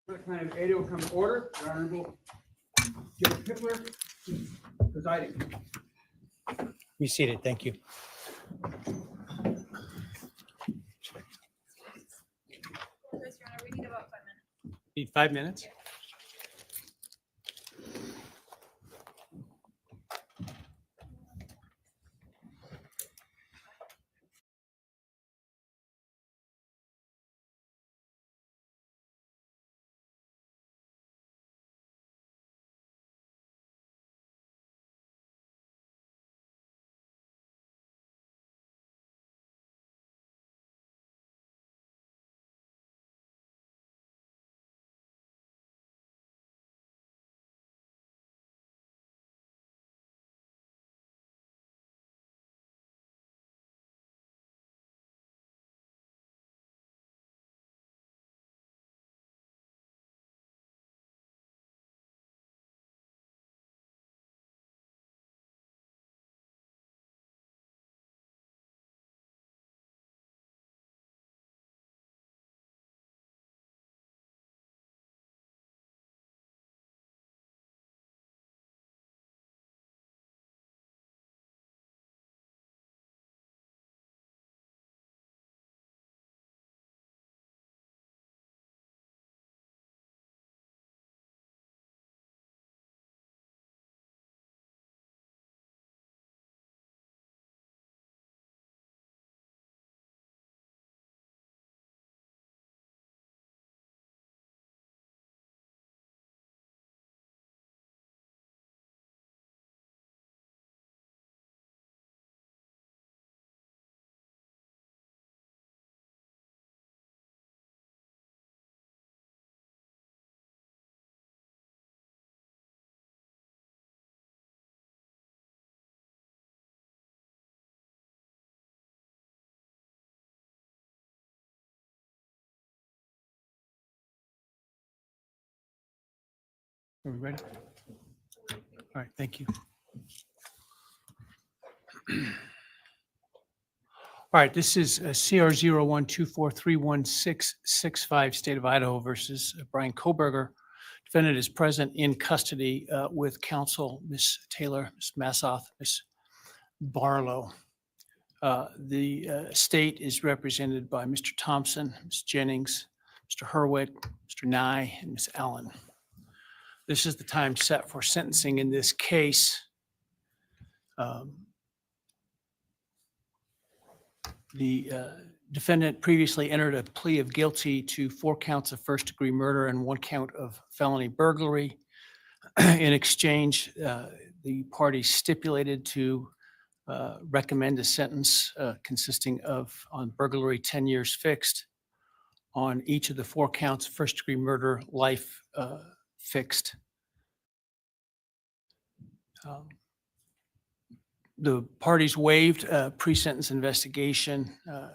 Kind of 8 will come to order. The Honorable Judge Pickler is presiding. Be seated. Thank you. We need about 5 minutes. Need 5 minutes? Are we ready? All right, thank you. All right, this is CR 0124316665, State of Idaho versus Bryan Kohberger. Defendant is present in custody with counsel, Ms. Taylor, Ms. Massoff, Ms. Barlow. The state is represented by Mr. Thompson, Ms. Jennings, Mr. Hurwitz, Mr. Nye, and Ms. Allen. This is the time set for sentencing in this case. The defendant previously entered a plea of guilty to 4 counts of first-degree murder and 1 count of felony burglary. In exchange, the parties stipulated to recommend a sentence consisting of, on burglary, 10 years fixed, on each of the 4 counts of first-degree murder, life fixed. The parties waived pre-sentence investigation. To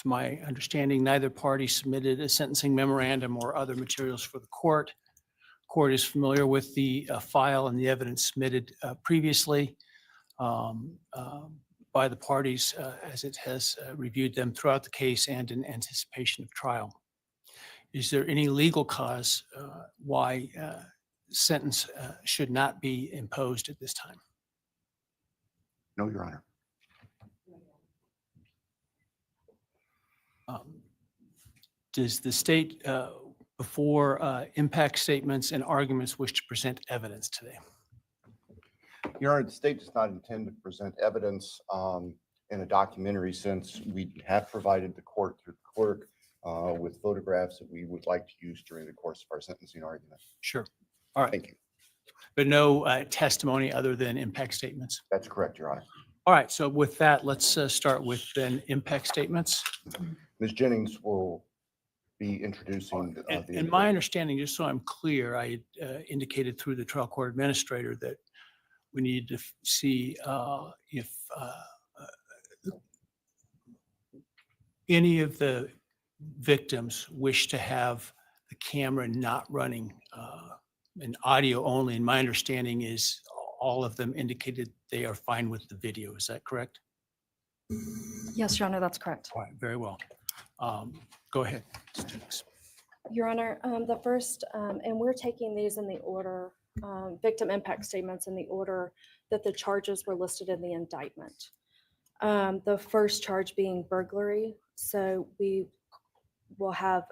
my understanding, neither party submitted a sentencing memorandum or other materials for the court. Court is familiar with the file and the evidence submitted previously by the parties as it has reviewed them throughout the case and in anticipation of trial. Is there any legal cause why sentence should not be imposed at this time? No, Your Honor. Does the state, before impact statements and arguments, wish to present evidence today? Your Honor, the state does not intend to present evidence in a documentary sense. We have provided the court through the clerk with photographs that we would like to use during the course of our sentencing argument. Sure. All right. Thank you. But no testimony other than impact statements? That's correct, Your Honor. All right. So with that, let's start with then impact statements. Ms. Jennings will be introducing And my understanding, just so I'm clear, I indicated through the trial court administrator that we need to see if any of the victims wish to have the camera not running and audio only. And my understanding is all of them indicated they are fine with the video. Is that correct? Yes, Your Honor, that's correct. All right, very well. Go ahead, Ms. Jennings. Your Honor, the first, and we're taking these in the order, victim impact statements in the order that the charges were listed in the indictment. The first charge being burglary. So we will have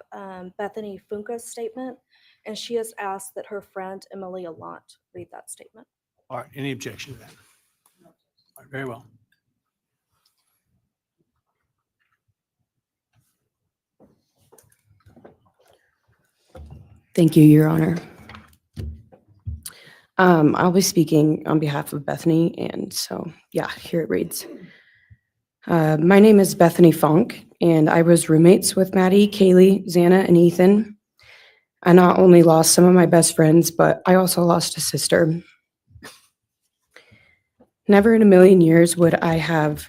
Bethany Funk's statement, and she has asked that her friend Emily Allant read that statement. All right, any objection to that? All right, very well. Thank you, Your Honor. I'll be speaking on behalf of Bethany, and so, yeah, here it reads. My name is Bethany Funk, and I was roommates with Maddie, Kaylee, Xana, and Ethan. I not only lost some of my best friends, but I also lost a sister. Never in a million years would I have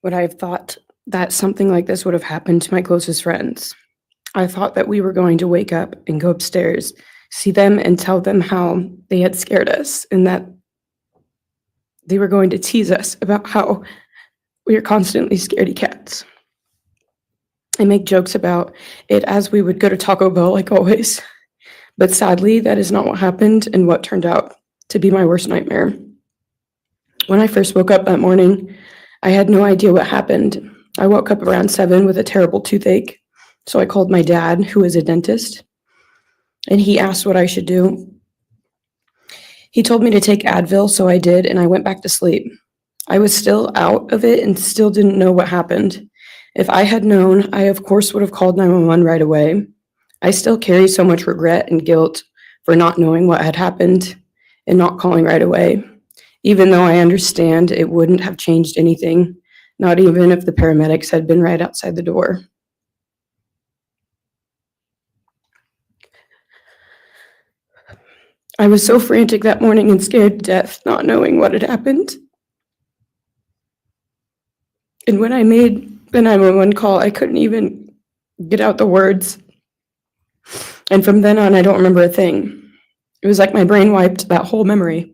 thought that something like this would have happened to my closest friends. I thought that we were going to wake up and go upstairs, see them and tell them how they had scared us and that they were going to tease us about how we are constantly scaredy cats. I make jokes about it as we would go to Taco Bell like always. But sadly, that is not what happened and what turned out to be my worst nightmare. When I first woke up that morning, I had no idea what happened. I woke up around 7 with a terrible toothache, so I called my dad, who is a dentist, and he asked what I should do. He told me to take Advil, so I did, and I went back to sleep. I was still out of it and still didn't know what happened. If I had known, I of course would have called 911 right away. I still carry so much regret and guilt for not knowing what had happened and not calling right away, even though I understand it wouldn't have changed anything, not even if the paramedics had been right outside the door. I was so frantic that morning and scared to death, not knowing what had happened. And when I made the 911 call, I couldn't even get out the words. And from then on, I don't remember a thing. It was like my brain wiped that whole memory.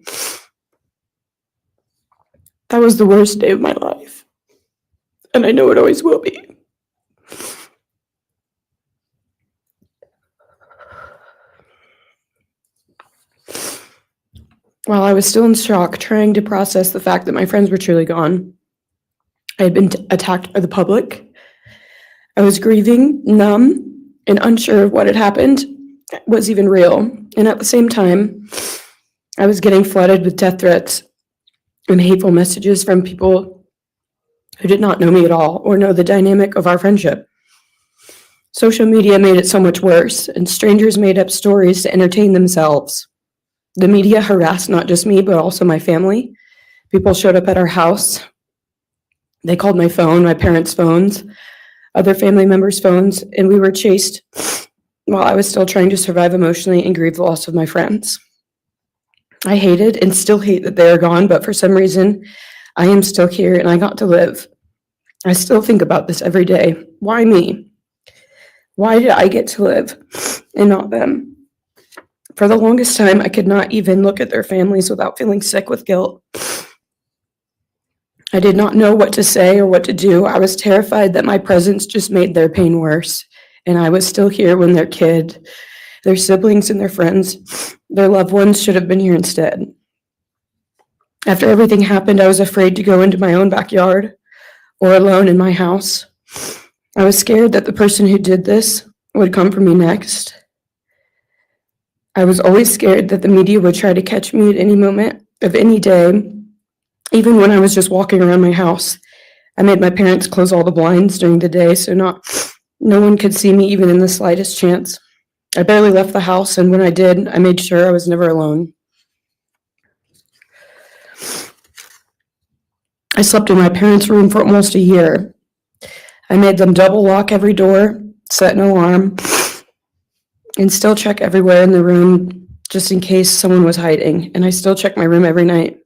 That was the worst day of my life. And I know it always will be. While I was still in shock, trying to process the fact that my friends were truly gone, I had been attacked by the public. I was grieving, numb, and unsure of what had happened was even real. And at the same time, I was getting flooded with death threats and hateful messages from people who did not know me at all or know the dynamic of our friendship. Social media made it so much worse, and strangers made up stories to entertain themselves. The media harassed not just me, but also my family. People showed up at our house. They called my phone, my parents' phones, other family members' phones, and we were chased while I was still trying to survive emotionally and grieve the loss of my friends. I hated and still hate that they are gone, but for some reason, I am still here and I got to live. I still think about this every day. Why me? Why did I get to live and not them? For the longest time, I could not even look at their families without feeling sick with guilt. I did not know what to say or what to do. I was terrified that my presence just made their pain worse. And I was still here when their kid, their siblings and their friends, their loved ones should have been here instead. After everything happened, I was afraid to go into my own backyard or alone in my house. I was scared that the person who did this would come for me next. I was always scared that the media would try to catch me at any moment of any day, even when I was just walking around my house. I made my parents close all the blinds during the day so no one could see me even in the slightest chance. I barely left the house, and when I did, I made sure I was never alone. I slept in my parents' room for almost a year. I made them double lock every door, set an alarm, and still check everywhere in the room just in case someone was hiding. And I still check my room every night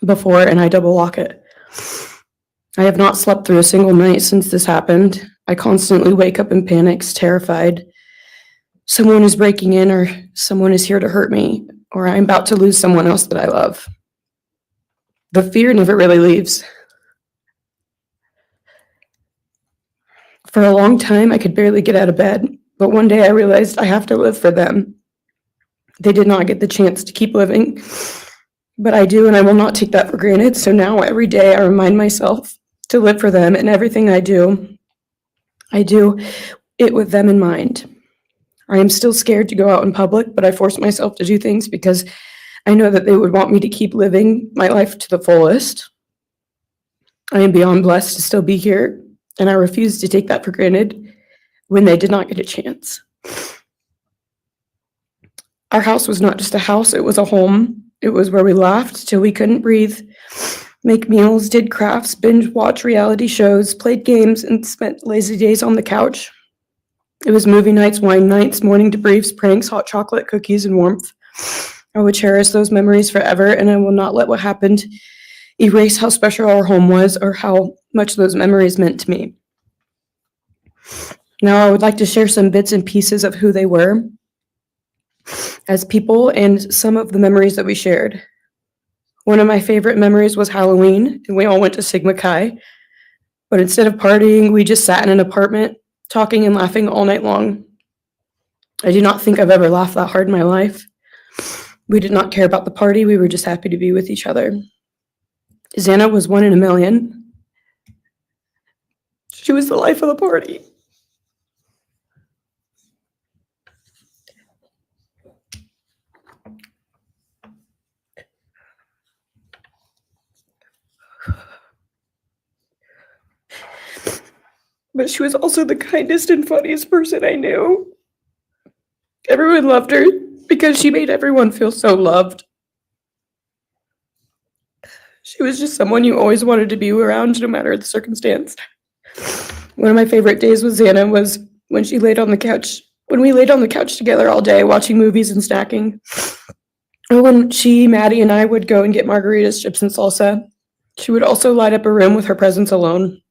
before, and I double lock it. I have not slept through a single night since this happened. I constantly wake up in panics, terrified. Someone is breaking in, or someone is here to hurt me, or I'm about to lose someone else that I love. The fear never really leaves. For a long time, I could barely get out of bed, but one day I realized I have to live for them. They did not get the chance to keep living, but I do, and I will not take that for granted. So now every day I remind myself to live for them, and everything I do it with them in mind. I am still scared to go out in public, but I force myself to do things because I know that they would want me to keep living my life to the fullest. I am beyond blessed to still be here, and I refuse to take that for granted when they did not get a chance. Our house was not just a house, it was a home. It was where we laughed till we couldn't breathe, make meals, did crafts, binge watch reality shows, played games, and spent lazy days on the couch. It was movie nights, wine nights, morning debriefs, pranks, hot chocolate, cookies, and warmth. I would cherish those memories forever, and I will not let what happened erase how special our home was or how much those memories meant to me. Now I would like to share some bits and pieces of who they were as people and some of the memories that we shared. One of my favorite memories was Halloween, and we all went to Sigma Chi. But instead of partying, we just sat in an apartment, talking and laughing all night long. I do not think I've ever laughed that hard in my life. We did not care about the party, we were just happy to be with each other. Xana was 1 in a million. She was the life of the party. But she was also the kindest and funniest person I knew. Everyone loved her because she made everyone feel so loved. She was just someone you always wanted to be around, no matter the circumstance. One of my favorite days with Xana was when she laid on the couch, when we laid on the couch together all day watching movies and snacking. Or when she, Maddie, and I would go and get margaritas, chips, and salsa. She would also light up a room with her presence alone.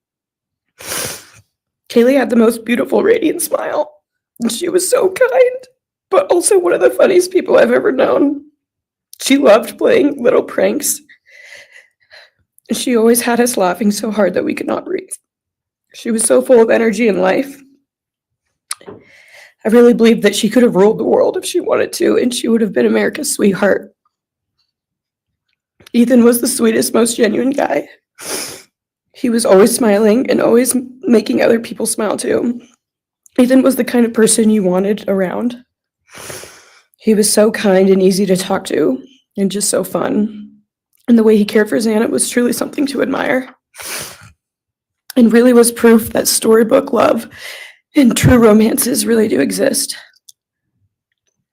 Kaylee had the most beautiful, radiant smile, and she was so kind, but also one of the funniest people I've ever known. She loved playing little pranks. She always had us laughing so hard that we could not breathe. She was so full of energy and life. I really believe that she could have ruled the world if she wanted to, and she would have been America's sweetheart. Ethan was the sweetest, most genuine guy. He was always smiling and always making other people smile too. Ethan was the kind of person you wanted around. He was so kind and easy to talk to and just so fun. And the way he cared for Xana was truly something to admire. And really was proof that storybook love and true romances really do exist.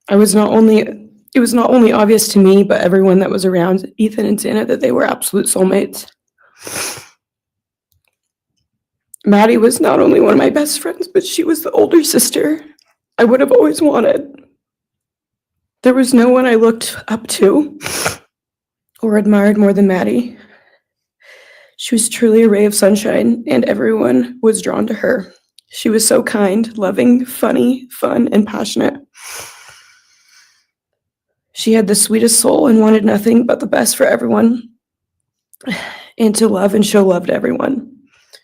It was not only obvious to me, but everyone that was around Ethan and Xana that they were absolute soulmates. Maddie was not only one of my best friends, but she was the older sister I would have always wanted. There was no one I looked up to or admired more than Maddie. She was truly a ray of sunshine, and everyone was drawn to her. She was so kind, loving, funny, fun, and passionate. She had the sweetest soul and wanted nothing but the best for everyone, and to love and show love to everyone.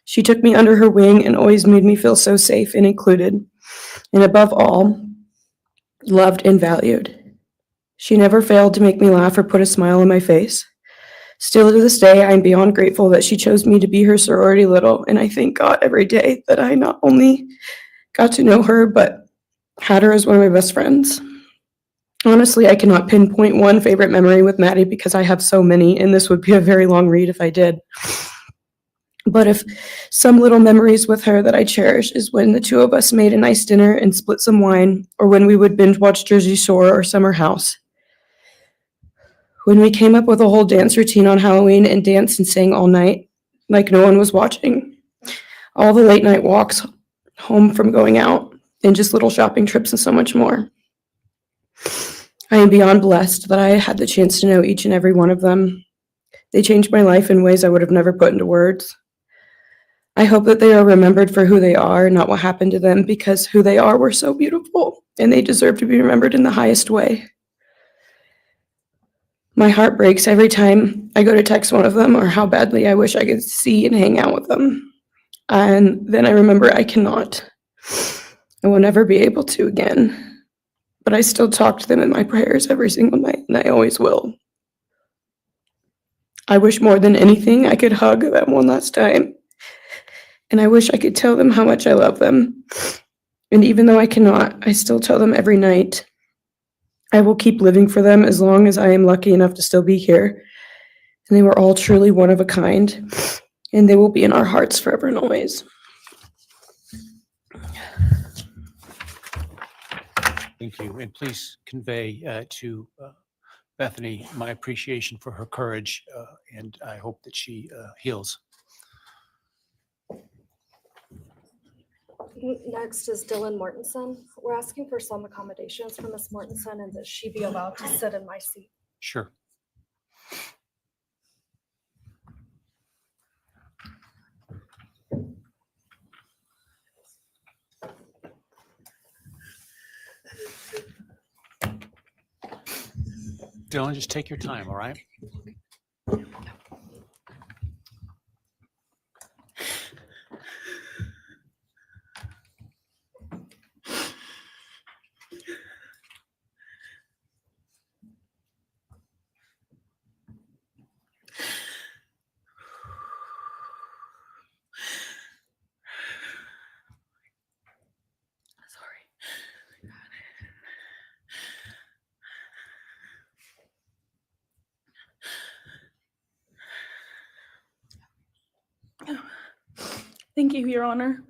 She took me under her wing and always made me feel so safe and included, and above all, loved and valued. She never failed to make me laugh or put a smile on my face. Still to this day, I am beyond grateful that she chose me to be her sorority little, and I thank God every day that I not only got to know her, but had her as one of my best friends. Honestly, I cannot pinpoint one favorite memory with Maddie because I have so many, and this would be a very long read if I did. But if some little memories with her that I cherish is when the two of us made a nice dinner and split some wine, or when we would binge watch Jersey Shore or Summer House. When we came up with a whole dance routine on Halloween and danced and sang all night, like no one was watching. All the late night walks home from going out, and just little shopping trips and so much more. I am beyond blessed that I had the chance to know each and every one of them. They changed my life in ways I would have never put into words. I hope that they are remembered for who they are, not what happened to them, because who they are were so beautiful, and they deserve to be remembered in the highest way. My heart breaks every time I go to text one of them or how badly I wish I could see and hang out with them. And then I remember I cannot. I will never be able to again. But I still talk to them in my prayers every single night, and I always will. I wish more than anything I could hug them one last time. And I wish I could tell them how much I love them. And even though I cannot, I still tell them every night. I will keep living for them as long as I am lucky enough to still be here. And they were all truly one of a kind, and they will be in our hearts forever and always. Thank you. And please convey to Bethany my appreciation for her courage, and I hope that she heals. Next is Dylan Mortensen. We're asking for some accommodations for Ms. Mortensen and that she be allowed to sit in my seat. Sure. Dylan, just take your time, all right? Thank you, Your Honor.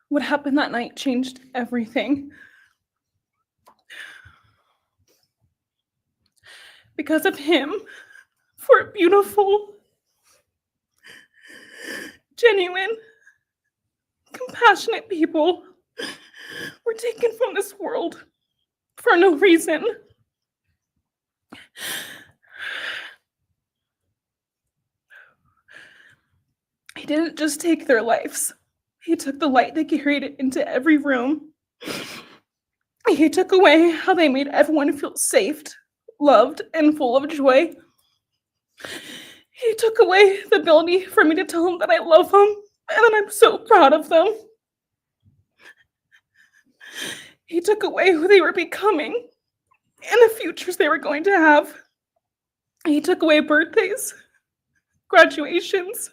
What happened that night changed everything. Because of him, four beautiful, genuine, compassionate people were taken from this world for no reason. He didn't just take their lives. He took the light they carried into every room. He took away how they made everyone feel safe, loved, and full of joy. He took away the ability for me to tell them that I love them and that I'm so proud of them. He took away who they were becoming and the futures they were going to have. He took away birthdays, graduations,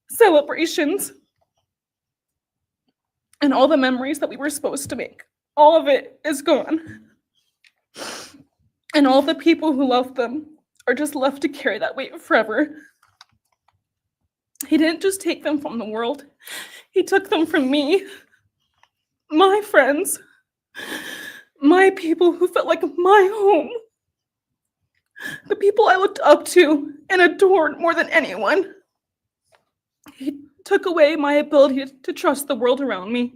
celebrations, and all the memories that we were supposed to make. All of it is gone. And all the people who love them are just left to carry that weight forever. He didn't just take them from the world. He took them from me, my friends, my people who felt like my home, the people I looked up to and adored more than anyone. He took away my ability to trust the world around me.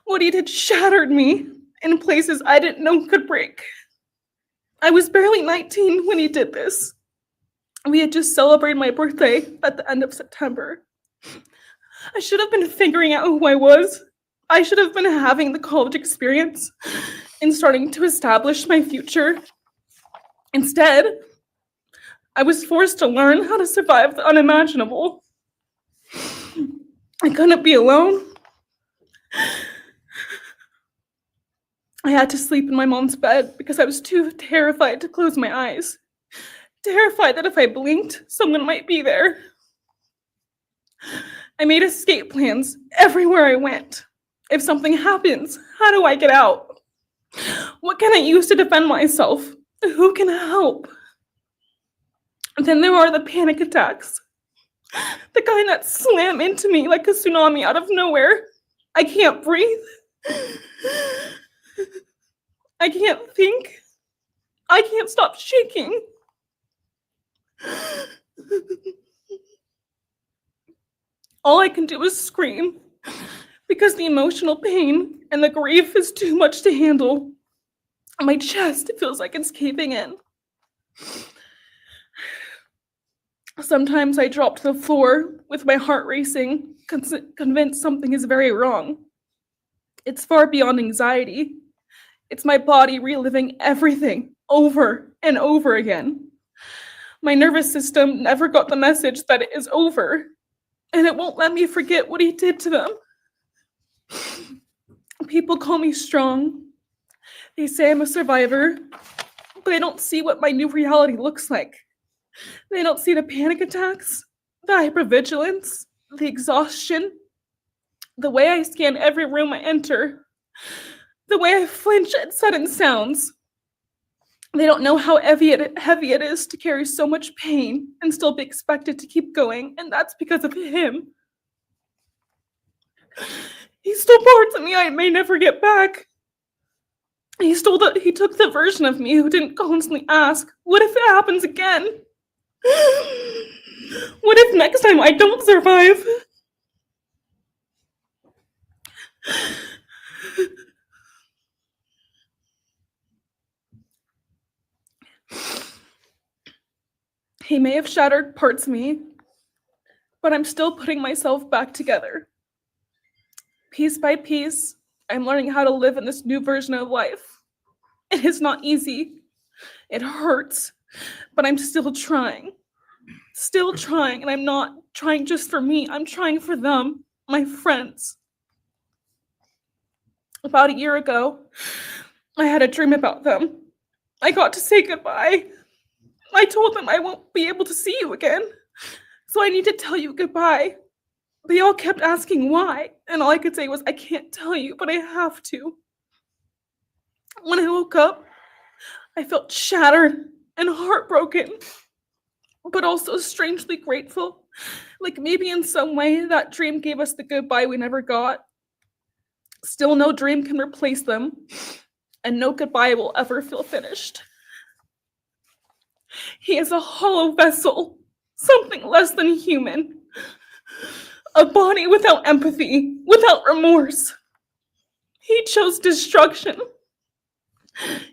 What he did shattered me in places I didn't know could break. I was barely 19 when he did this. We had just celebrated my birthday at the end of September. I should have been figuring out who I was. I should have been having the college experience and starting to establish my future. Instead, I was forced to learn how to survive the unimaginable. I couldn't be alone. I had to sleep in my mom's bed because I was too terrified to close my eyes. Terrified that if I blinked, someone might be there. I made escape plans everywhere I went. If something happens, how do I get out? What can I use to defend myself? Who can help? Then there are the panic attacks. The kind that slam into me like a tsunami out of nowhere. I can't breathe. I can't think. I can't stop shaking. All I can do is scream because the emotional pain and the grief is too much to handle. My chest feels like it's caving in. Sometimes I drop to the floor with my heart racing, convinced something is very wrong. It's far beyond anxiety. It's my body reliving everything over and over again. My nervous system never got the message that it is over, and it won't let me forget what he did to them. People call me strong. They say I'm a survivor, but they don't see what my new reality looks like. They don't see the panic attacks, the hypervigilance, the exhaustion, the way I scan every room I enter, the way I flinch at sudden sounds. They don't know how heavy it is to carry so much pain and still be expected to keep going, and that's because of him. He stole parts of me I may never get back. He took the version of me who didn't constantly ask, what if it happens again? What if next time I don't survive? He may have shattered parts of me, but I'm still putting myself back together. Piece by piece, I'm learning how to live in this new version of life. It is not easy. It hurts, but I'm still trying. And I'm not trying just for me. I'm trying for them, my friends. About a year ago, I had a dream about them. I got to say goodbye. I told them I won't be able to see you again, so I need to tell you goodbye. They all kept asking why, and all I could say was, I can't tell you, but I have to. When I woke up, I felt shattered and heartbroken, but also strangely grateful. Like maybe in some way that dream gave us the goodbye we never got. Still, no dream can replace them, and no goodbye will ever feel finished. He is a hollow vessel, something less than human. A body without empathy, without remorse. He chose destruction.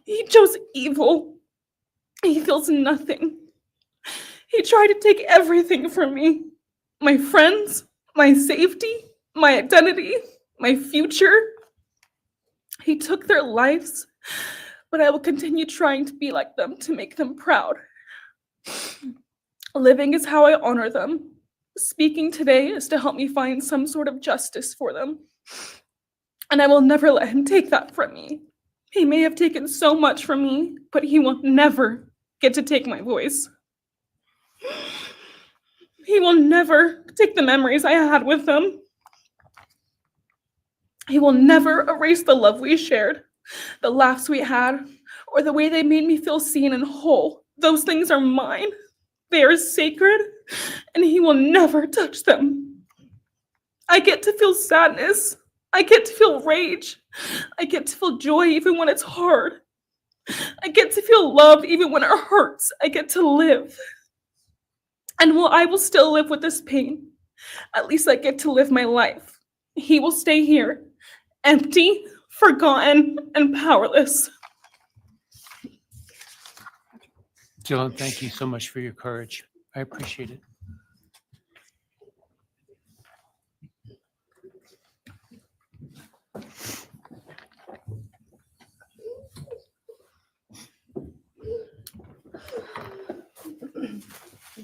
He chose evil. He feels nothing. He tried to take everything from me. My friends, my safety, my identity, my future. He took their lives, but I will continue trying to be like them, to make them proud. Living is how I honor them. Speaking today is to help me find some sort of justice for them. And I will never let him take that from me. He may have taken so much from me, but he will never get to take my voice. He will never take the memories I had with them. He will never erase the love we shared, the laughs we had, or the way they made me feel seen and whole. Those things are mine. They are sacred, and he will never touch them. I get to feel sadness. I get to feel rage. I get to feel joy even when it's hard. I get to feel love even when it hurts. I get to live. And while I will still live with this pain, at least I get to live my life. He will stay here, empty, forgotten, and powerless. Dylan, thank you so much for your courage. I appreciate it.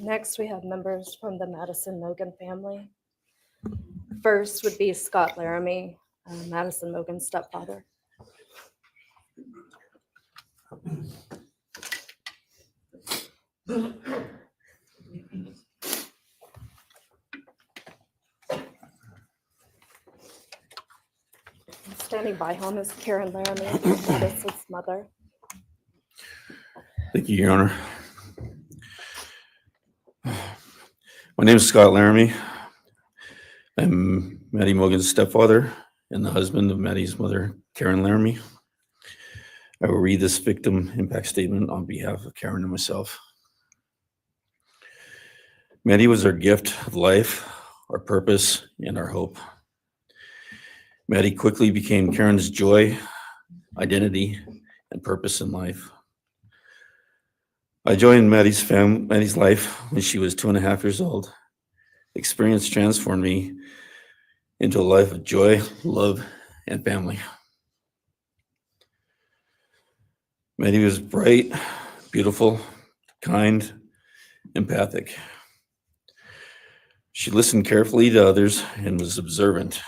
Next, we have members from the Madison Mogen family. First would be Scott Laramie, Madison Mogen's stepfather. Standing by him is Cara Laramie, Madison's mother. Thank you, Your Honor. My name is Scott Laramie. I'm Maddie Mogen's stepfather and the husband of Maddie's mother, Karen Laramie. I will read this victim impact statement on behalf of Karen and myself. Maddie was our gift of life, our purpose, and our hope. Maddie quickly became Karen's joy, identity, and purpose in life. I joined Maddie's life when she was 2.5 years old. Experience transformed me into a life of joy, love, and family. Maddie was bright, beautiful, kind, empathic. She listened carefully to others and was observant,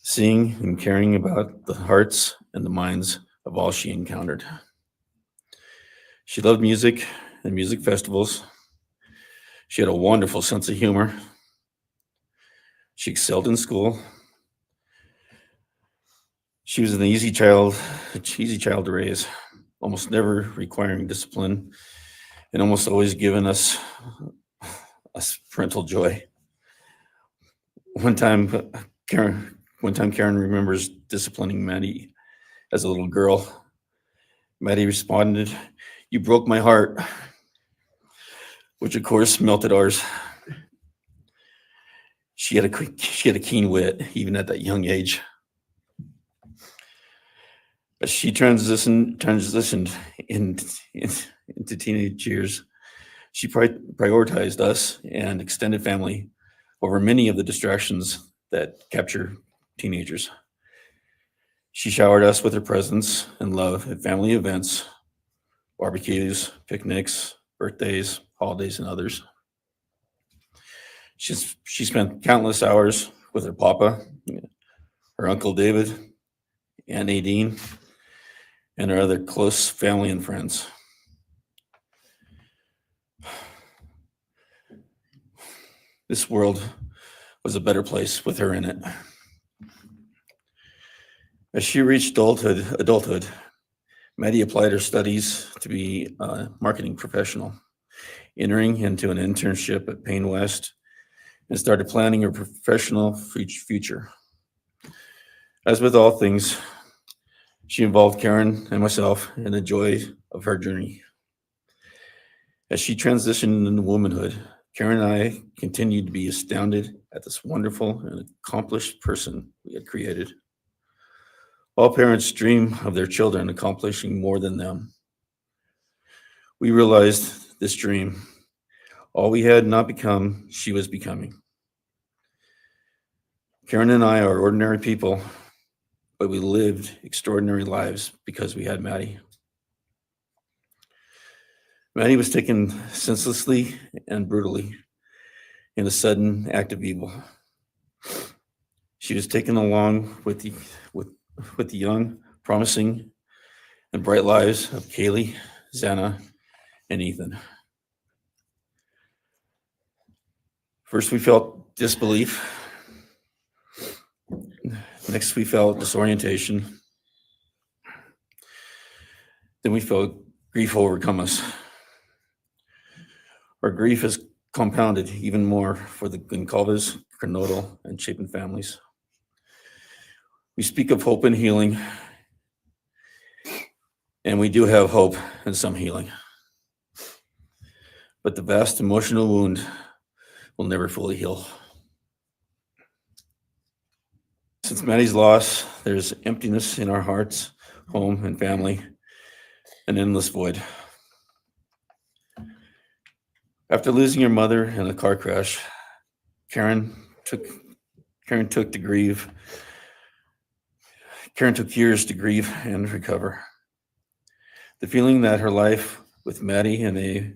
seeing and caring about the hearts and the minds of all she encountered. She loved music and music festivals. She had a wonderful sense of humor. She excelled in school. She was an easy child to raise, almost never requiring discipline, and almost always giving us parental joy. One time Karen remembers disciplining Maddie as a little girl. Maddie responded, "You broke my heart," which of course melted ours. She had a keen wit, even at that young age. As she transitioned into teenage years, she prioritized us and extended family over many of the distractions that capture teenagers. She showered us with her presence and love at family events, barbecues, picnics, birthdays, holidays, and others. She spent countless hours with her papa, her Uncle David, Aunt Nadine, and her other close family and friends. This world was a better place with her in it. As she reached adulthood, Maddie applied her studies to be a marketing professional, entering into an internship at Payne West, and started planning her professional future. As with all things, she involved Karen and myself in the joy of her journey. As she transitioned into womanhood, Karen and I continued to be astounded at this wonderful and accomplished person we had created. All parents dream of their children accomplishing more than them. We realized this dream, all we had not become, she was becoming. Karen and I are ordinary people, but we lived extraordinary lives because we had Maddie. Maddie was taken senselessly and brutally in a sudden act of evil. She was taken along with the young, promising, and bright lives of Kaylee, Xana, and Ethan. First, we felt disbelief. Next, we felt disorientation. Then we felt grief overcome us. Our grief is compounded even more for the Gonzalez, Kernodle, and Chapin families. We speak of hope and healing, and we do have hope and some healing. But the vast emotional wound will never fully heal. Since Maddie's loss, there's emptiness in our hearts, home, and family, an endless void. After losing her mother in a car crash, Karen took years to grieve and recover. The feeling that her life with Maddie and A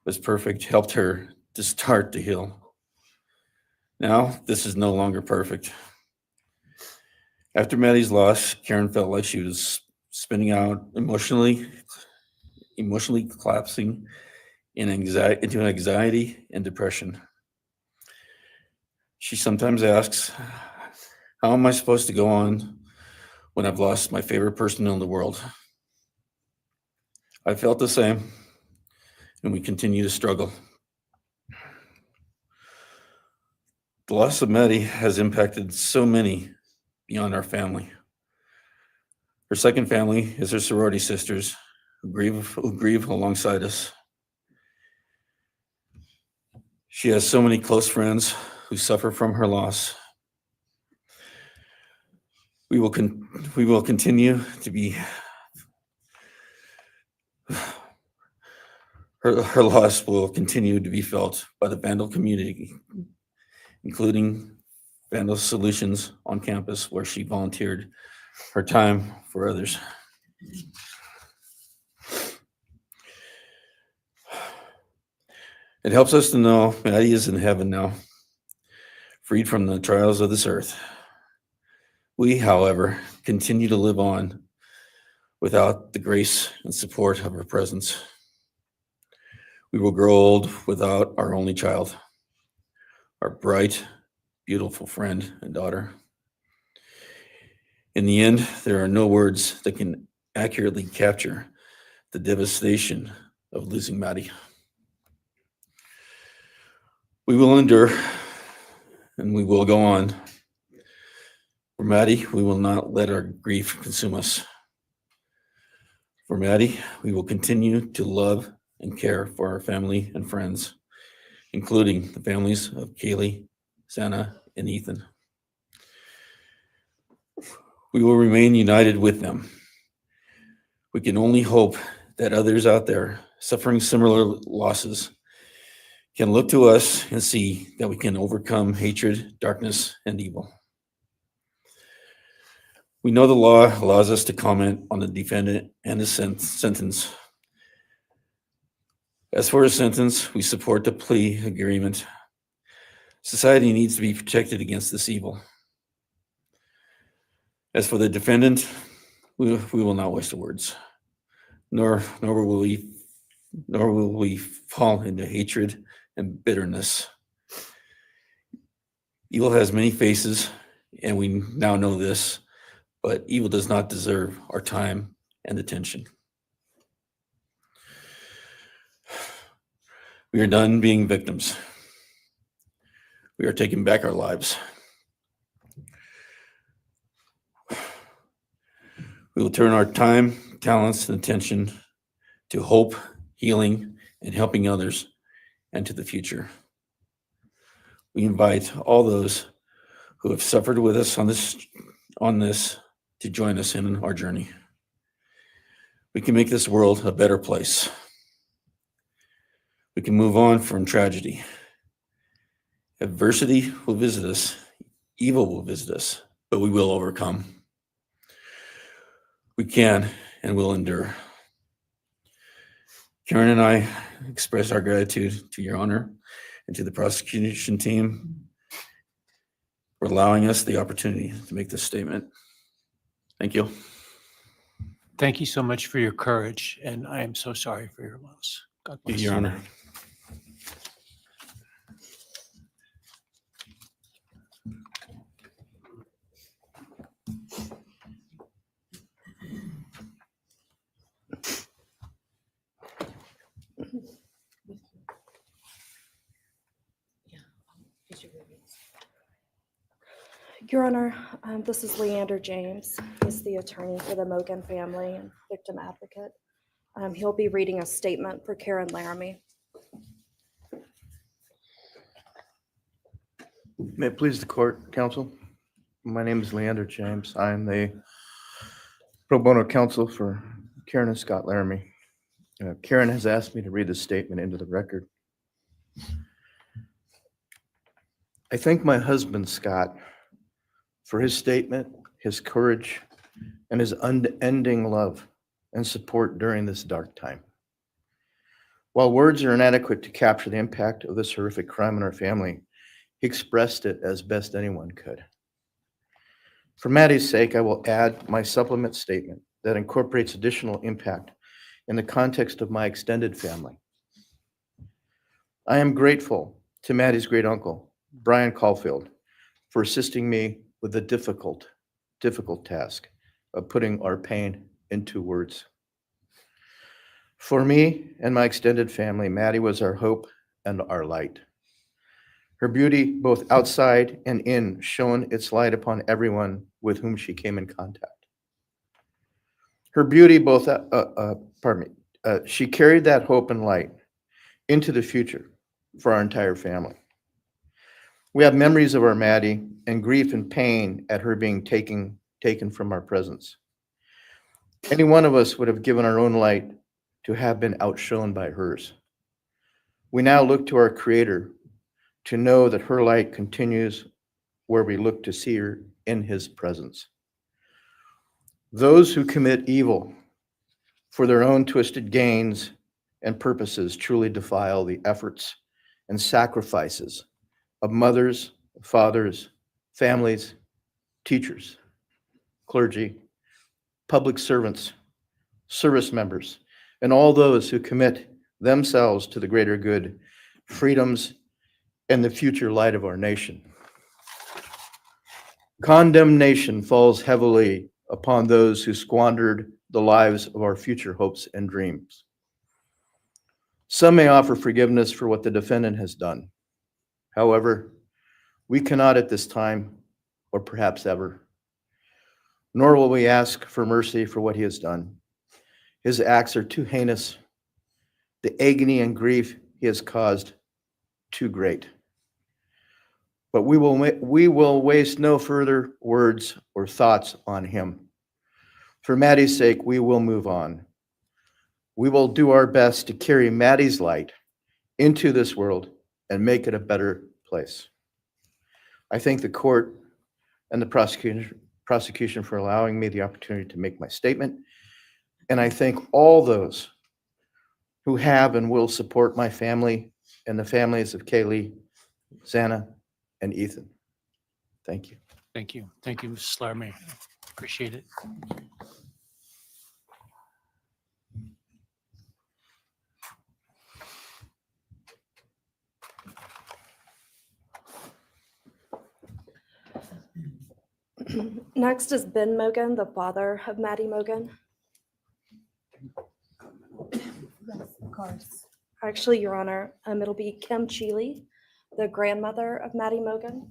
was perfect helped her to start to heal. Now, this is no longer perfect. After Maddie's loss, Karen felt like she was spinning out, emotionally collapsing into anxiety and depression. She sometimes asks, "How am I supposed to go on when I've lost my favorite person in the world?" I felt the same, and we continue to struggle. The loss of Maddie has impacted so many beyond our family. Her second family is her sorority sisters who grieve alongside us. She has so many close friends who suffer from her loss. We will continue to be her loss will continue to be felt by the Vandal community, including Vandal Solutions on campus, where she volunteered her time for others. It helps us to know Maddie is in heaven now, freed from the trials of this earth. We, however, continue to live on without the grace and support of her presence. We will grow old without our only child, our bright, beautiful friend and daughter. In the end, there are no words that can accurately capture the devastation of losing Maddie. We will endure and we will go on. For Maddie, we will not let our grief consume us. For Maddie, we will continue to love and care for our family and friends, including the families of Kaylee, Santa, and Ethan. We will remain united with them. We can only hope that others out there suffering similar losses can look to us and see that we can overcome hatred, darkness, and evil. We know the law allows us to comment on the defendant and his sentence. As for his sentence, we support the plea agreement. Society needs to be protected against this evil. As for the defendant, we will not waste the words, nor will we fall into hatred and bitterness. Evil has many faces, and we now know this, but evil does not deserve our time and attention. We are done being victims. We are taking back our lives. We will turn our time, talents, and attention to hope, healing, and helping others, and to the future. We invite all those who have suffered with us on this to join us in our journey. We can make this world a better place. We can move on from tragedy. Adversity will visit us, evil will visit us, but we will overcome. We can and will endure. Karen and I express our gratitude to Your Honor and to the prosecution team for allowing us the opportunity to make this statement. Thank you. Thank you so much for your courage, and I am so sorry for your loss. God bless Your you. Honor. Your Honor, this is Leander James. He's the attorney for the Mogen family and victim advocate. He'll be reading a statement for Karen Laramie. May it please the court, counsel. My name is Leander James. I'm the pro bono counsel for Karen and Scott Laramie. Karen has asked me to read this statement into the record. I thank my husband, Scott, for his statement, his courage, and his unending love and support during this dark time. While words are inadequate to capture the impact of this horrific crime on our family, he expressed it as best anyone could. For Maddie's sake, I will add my supplement statement that incorporates additional impact in the context of my extended family. I am grateful to Maddie's great uncle, Bryan Kohberger, for assisting me with the difficult task of putting our pain into words. For me and my extended family, Maddie was our hope and our light. Her beauty, both outside and in, shone its light upon everyone with whom she came in contact. Her beauty, she carried that hope and light into the future for our entire family. We have memories of our Maddie and grief and pain at her being taken from our presence. Any one of us would have given our own light to have been outshone by hers. We now look to our Creator to know that her light continues where we look to see her in His presence. Those who commit evil for their own twisted gains and purposes truly defile the efforts and sacrifices of mothers, fathers, families, teachers, clergy, public servants, service members, and all those who commit themselves to the greater good, freedoms, and the future light of our nation. Condemnation falls heavily upon those who squandered the lives of our future hopes and dreams. Some may offer forgiveness for what the defendant has done. However, we cannot at this time, or perhaps ever, nor will we ask for mercy for what he has done. His acts are too heinous. The agony and grief he has caused, too great. But we will waste no further words or thoughts on him. For Maddie's sake, we will move on. We will do our best to carry Maddie's light into this world and make it a better place. I thank the court and the prosecution for allowing me the opportunity to make my statement. And I thank all those who have and will support my family and the families of Kaylee, Xana, and Ethan. Thank you. Thank you. Thank you, Mrs. Larmy. Appreciate it. Next is Ben Mogen, the father of Maddie Mogen. Of course. Actually, Your Honor, it'll be Kim Cheeley, the grandmother of Maddie Mogen.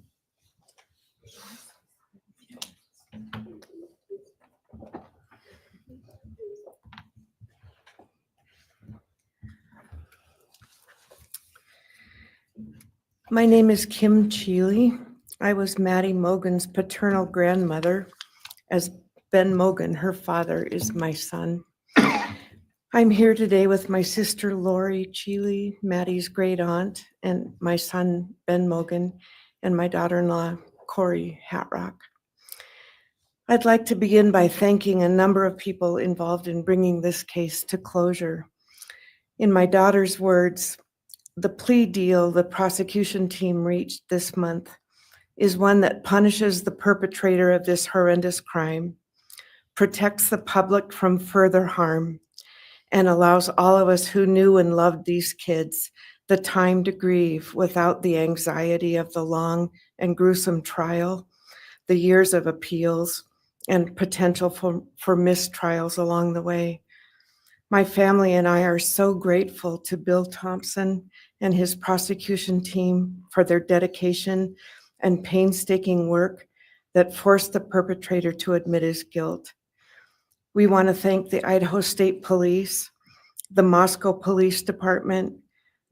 My name is Kim Cheeley. I was Maddie Mogen's paternal grandmother, as Ben Mogen, her father, is my son. I'm here today with my sister Lori Cheeley, Maddie's great aunt, and my son Ben Mogen, and my daughter-in-law Corey Hatrock. I'd like to begin by thanking a number of people involved in bringing this case to closure. In my daughter's words, the plea deal the prosecution team reached this month is one that punishes the perpetrator of this horrendous crime, protects the public from further harm, and allows all of us who knew and loved these kids the time to grieve without the anxiety of the long and gruesome trial, the years of appeals, and potential for mistrials along the way. My family and I are so grateful to Bill Thompson and his prosecution team for their dedication and painstaking work that forced the perpetrator to admit his guilt. We want to thank the Idaho State Police, the Moscow Police Department,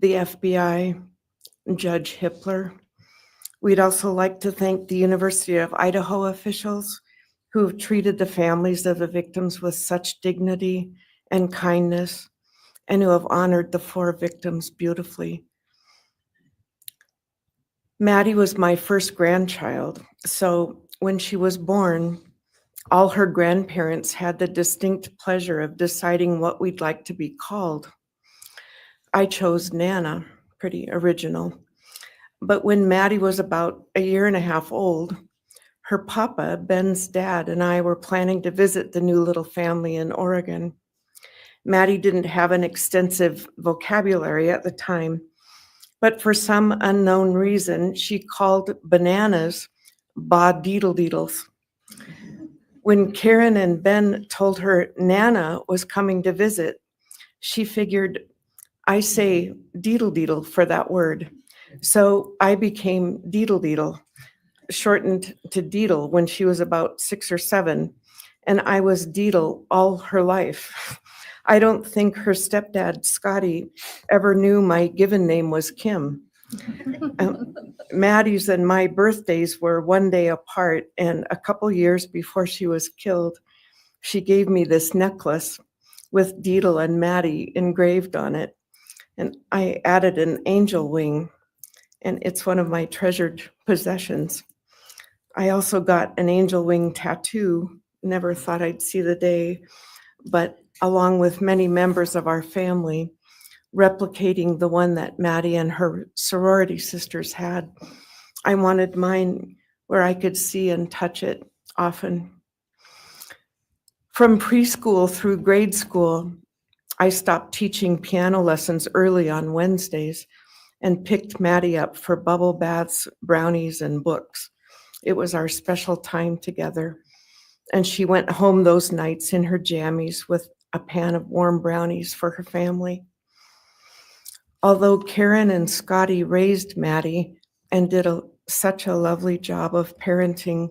the FBI, and Judge Hippler. We'd also like to thank the University of Idaho officials who have treated the families of the victims with such dignity and kindness, and who have honored the 4 victims beautifully. Maddie was my first grandchild, so when she was born, all her grandparents had the distinct pleasure of deciding what we'd like to be called. I chose Nana, pretty original. But when Maddie was about 1.5 years old, her papa, Ben's dad, and I were planning to visit the new little family in Oregon. Maddie didn't have an extensive vocabulary at the time, but for some unknown reason, she called bananas ba-deedle-deedles. When Karen and Ben told her Nana was coming to visit, she figured, I say deedle-deedle for that word. So I became deedle-deedle, shortened to Deedle when she was about 6 or 7, and I was Deedle all her life. I don't think her stepdad, Scotty, ever knew my given name was Kim. Maddie's and my birthdays were 1 day apart, and a couple years before she was killed, she gave me this necklace with Deedle and Maddie engraved on it, and I added an angel wing, and it's one of my treasured possessions. I also got an angel wing tattoo, never thought I'd see the day, but along with many members of our family, replicating the one that Maddie and her sorority sisters had. I wanted mine where I could see and touch it often. From preschool through grade school, I stopped teaching piano lessons early on Wednesdays and picked Maddie up for bubble baths, brownies, and books. It was our special time together. And she went home those nights in her jammies with a pan of warm brownies for her family. Although Karen and Scotty raised Maddie and did such a lovely job of parenting,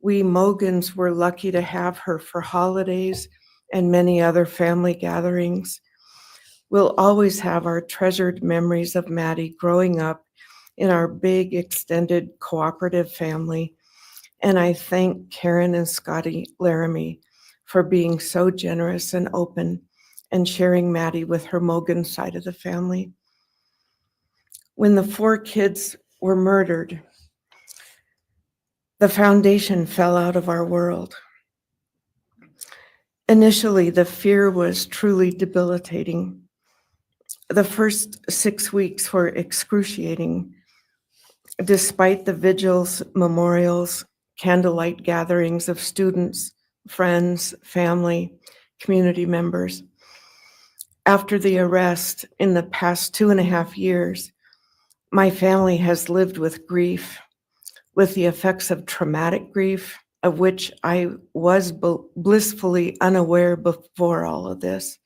we Mogens were lucky to have her for holidays and many other family gatherings. We'll always have our treasured memories of Maddie growing up in our big, extended, cooperative family. And I thank Karen and Scotty Laramie for being so generous and open and sharing Maddie with her Mogen side of the family. When the 4 kids were murdered, the foundation fell out of our world. Initially, the fear was truly debilitating. The first 6 weeks were excruciating. Despite the vigils, memorials, candlelight gatherings of students, friends, family, community members. After the arrest in the past 2.5 years, my family has lived with grief, with the effects of traumatic grief, of which I was blissfully unaware before all of this.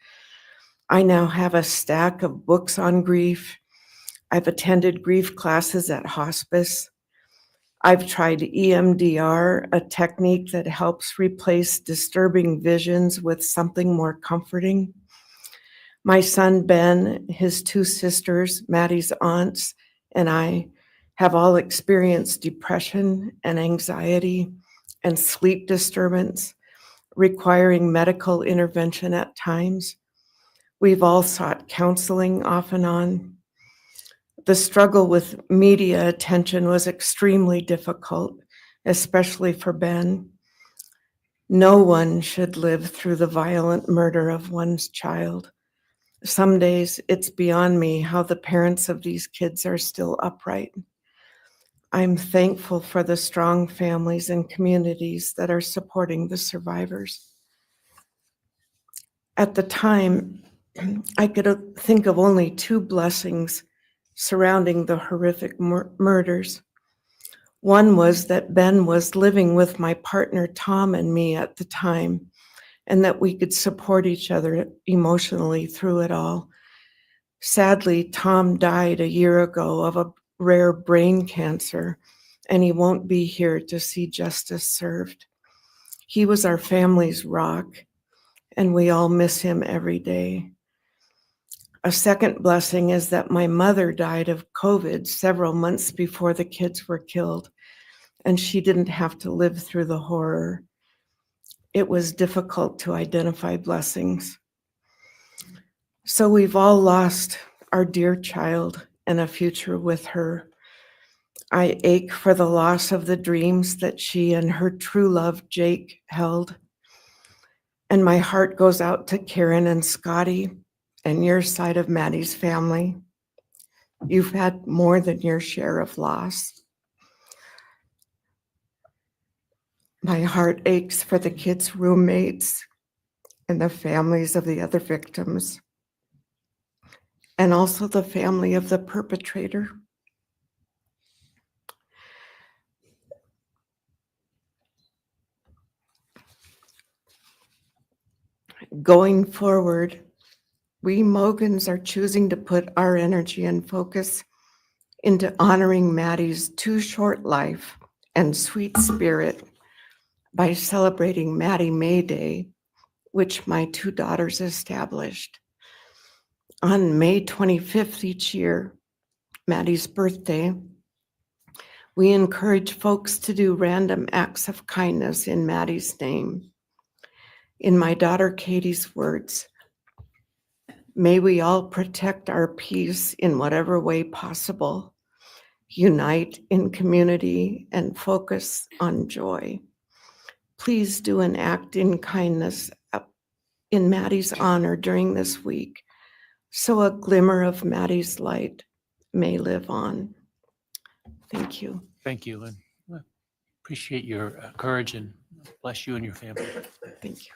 I now have a stack of books on grief. I've attended grief classes at hospice. I've tried EMDR, a technique that helps replace disturbing visions with something more comforting. My son Ben, his 2 sisters, Maddie's aunts, and I have all experienced depression and anxiety and sleep disturbance, requiring medical intervention at times. We've all sought counseling off and on. The struggle with media attention was extremely difficult, especially for Ben. No one should live through the violent murder of one's child. Some days it's beyond me how the parents of these kids are still upright. I'm thankful for the strong families and communities that are supporting the survivors. At the time, I could think of only 2 blessings surrounding the horrific murders. One was that Ben was living with my partner Tom and me at the time, and that we could support each other emotionally through it all. Sadly, Tom died a year ago of a rare brain cancer, and he won't be here to see justice served. He was our family's rock, and we all miss him every day. A second blessing is that my mother died of COVID several months before the kids were killed, and she didn't have to live through the horror. It was difficult to identify blessings. So we've all lost our dear child and a future with her. I ache for the loss of the dreams that she and her true love, Jake, held. And my heart goes out to Karen and Scotty and your side of Maddie's family. You've had more than your share of loss. My heart aches for the kids' roommates and the families of the other victims, and also the family of the perpetrator. Going forward, we Mogens are choosing to put our energy and focus into honoring Maddie's too short life and sweet spirit by celebrating Maddie May Day, which my 2 daughters established. On May 25th each year, Maddie's birthday, we encourage folks to do random acts of kindness in Maddie's name. In my daughter Katie's words, may we all protect our peace in whatever way possible, unite in community, and focus on joy. Please do an act in kindness in Maddie's honor during this week so a glimmer of Maddie's light may live on. Thank you. Thank you, and appreciate your courage, and bless you and your family. Thank you.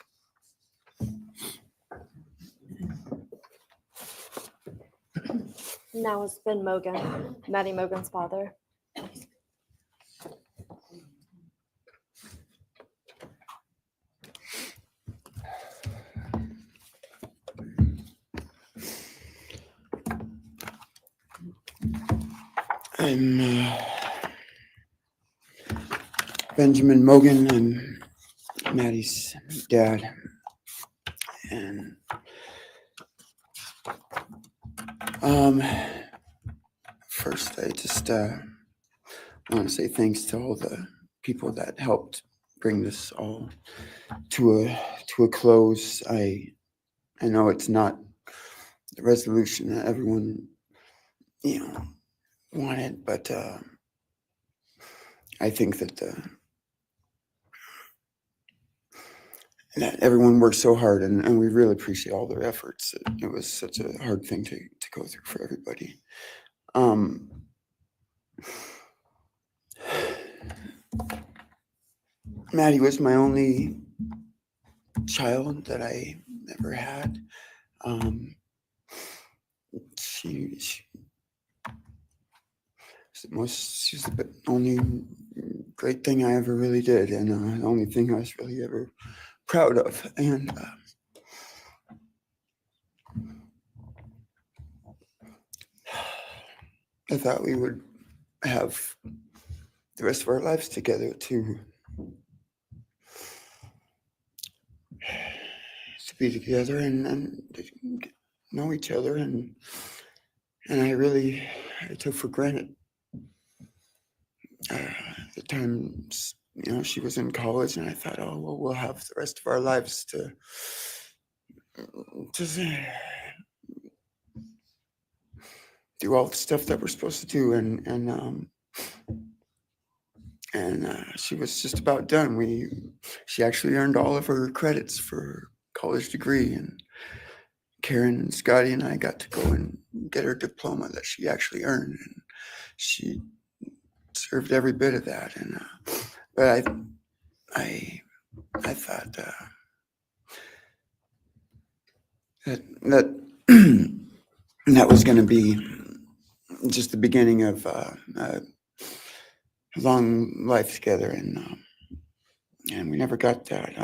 Now it's Ben Mogen, Maddie Mogen's father. I'm Benjamin Mogen. I'm Maddie's dad. And first, I just want to say thanks to all the people that helped bring this all to a close. I know it's not the resolution that everyone, wanted, but I think that that everyone worked so hard, and we really appreciate all their efforts. It was such a hard thing to go through for everybody. Maddie was my only child that I ever had. She's the only great thing I ever really did, and the only thing I was really ever proud of. And I thought we would have the rest of our lives together to be together and know each other, and I took for granted the times she was in college, and I thought, oh well, we'll have the rest of our lives to do all the stuff that we're supposed to do, and she was just about done. She actually earned all of her credits for her college degree, and Karen and Scotty and I got to go and get her diploma that she actually earned, and she served every bit of that. And but I thought that was going to be just the beginning of a long life together, and we never got that.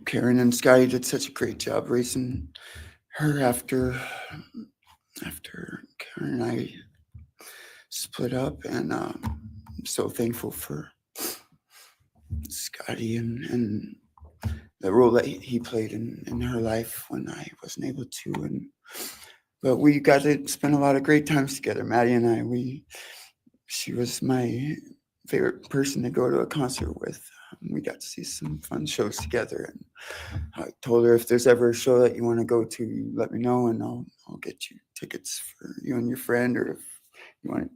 Karen and Scotty did such a great job raising her after Karen and I split up, and I'm so thankful for Scotty and the role that he played in her life when I wasn't able to. But we got to spend a lot of great times together, Maddie and I. She was my favorite person to go to a concert with. We got to see some fun shows together, and I told her, if there's ever a show that you want to go to, let me know, and I'll get you tickets for you and your friend, or if you want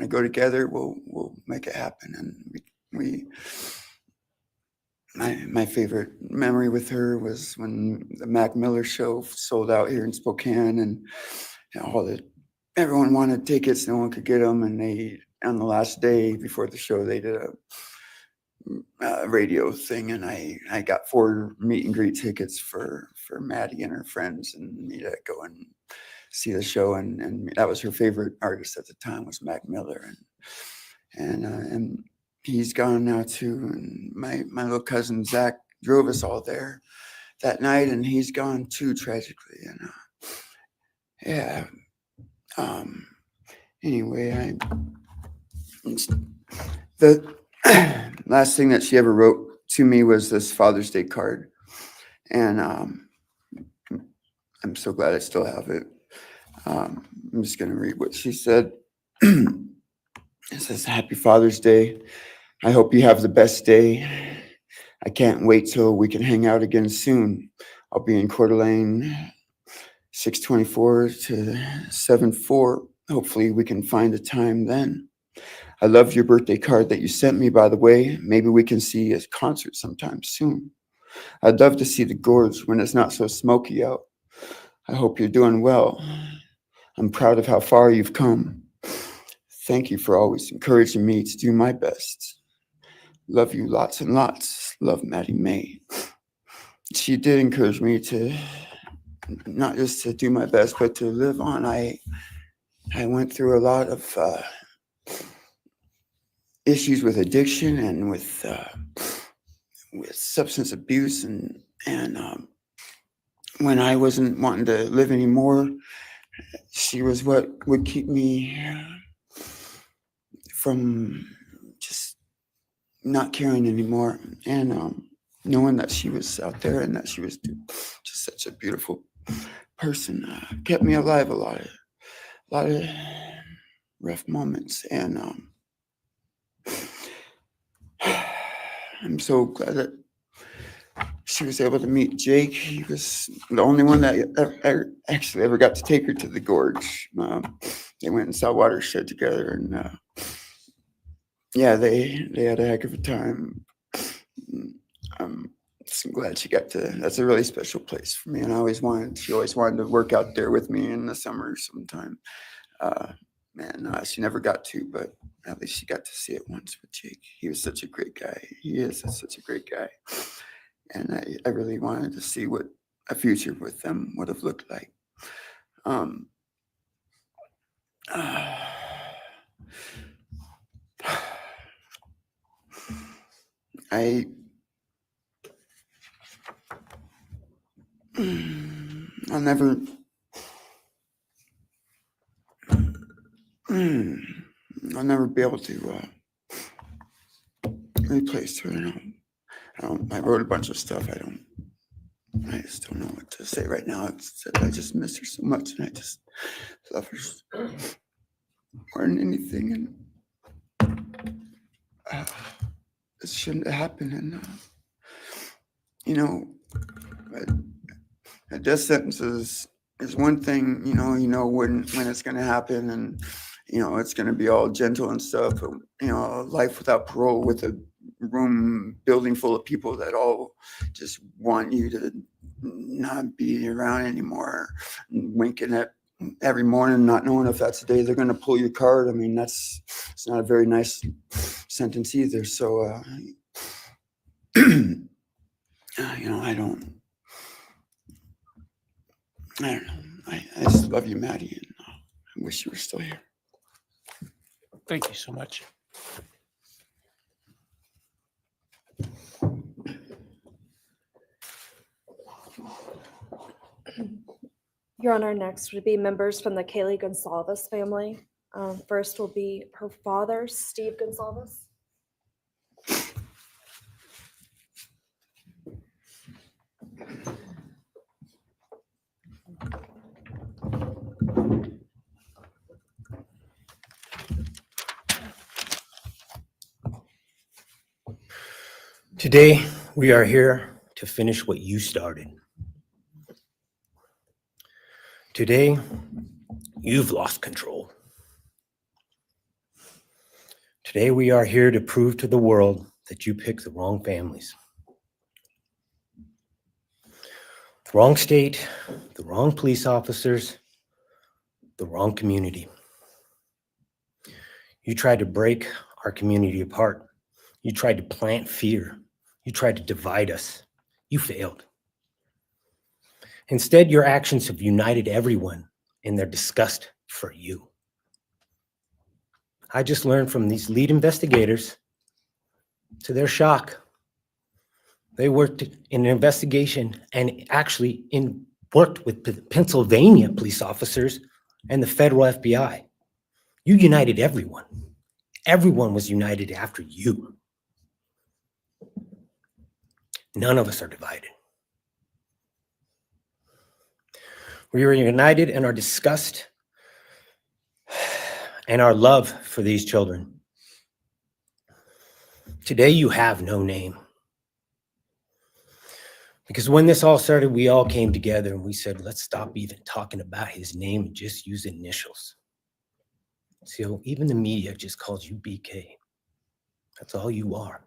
to go together, we'll make it happen. And my favorite memory with her was when the Mac Miller show sold out here in Spokane, and everyone wanted tickets, no one could get them, and they, on the last day before the show, they did a radio thing, and I got 4 meet and greet tickets for Maddie and her friends and me to go and see the show, and that was her favorite artist at the time, was Mac Miller, and he's gone now too. And my little cousin Zach drove us all there that night, and he's gone too, tragically. And anyway, the last thing that she ever wrote to me was this Father's Day card, and I'm so glad I still have it. I'm just going to read what she said. It says, "Happy Father's Day. I hope you have the best day. I can't wait till we can hang out again soon. I'll be in Coeur d'Alene, 624 to 74. Hopefully we can find a time then. I love your birthday card that you sent me, by the way. Maybe we can see a concert sometime soon. I'd love to see the gorge when it's not so smoky out. I hope you're doing well. I'm proud of how far you've come. Thank you for always encouraging me to do my best. Love you lots and lots. Love, Maddie May. She did encourage me to not just to do my best, but to live on. I went through a lot of issues with addiction and with substance abuse, and when I wasn't wanting to live anymore, she was what would keep me from just not caring anymore, and knowing that she was out there and that she was just such a beautiful person kept me alive a lot of rough moments, and I'm so glad that she was able to meet Jake. He was the only one that actually ever got to take her to the gorge. They went and saw Watershed together, and yeah, they had a heck of a time. So I'm glad she got to. That's a really special place for me, and she always wanted to work out there with me in the summer sometime. She never got to, but at least she got to see it once with Jake. He was such a great guy. He is such a great guy. And I really wanted to see what a future with them would have looked like. I'll never be able to replace her. I wrote a bunch of stuff. I just don't know what to say right now. I just miss her so much, and I just love her more than anything. And it shouldn't have happened. And a death sentence is one thing. You know when it's going to happen, and it's going to be all gentle and stuff. But life without parole, with a building full of people that all just want you to not be around anymore, winking at every morning, not knowing if that's the day they're going to pull your card. I mean, it's not a very nice sentence either. So, I don't know. I just love you, Maddie, and I wish you were still here. Thank you so much. Your Honor, next would be members from the Kaylee Gonzalez family. First will be her father, Steve Gonzalez. Today, we are here to finish what you started. Today, you've lost control. Today, we are here to prove to the world that you picked the wrong families. The wrong state, the wrong police officers, the wrong community. You tried to break our community apart. You tried to plant fear. You tried to divide us. You failed. Instead, your actions have united everyone in their disgust for you. I just learned from these lead investigators, to their shock, they worked in an investigation and actually worked with Pennsylvania police officers and the federal FBI. You united everyone. Everyone was united after you. None of us are divided. We are united in our disgust and our love for these children. Today, you have no name. Because when this all started, we all came together and we said, let's stop even talking about his name and just use initials. So even the media just calls you BK. That's all you are.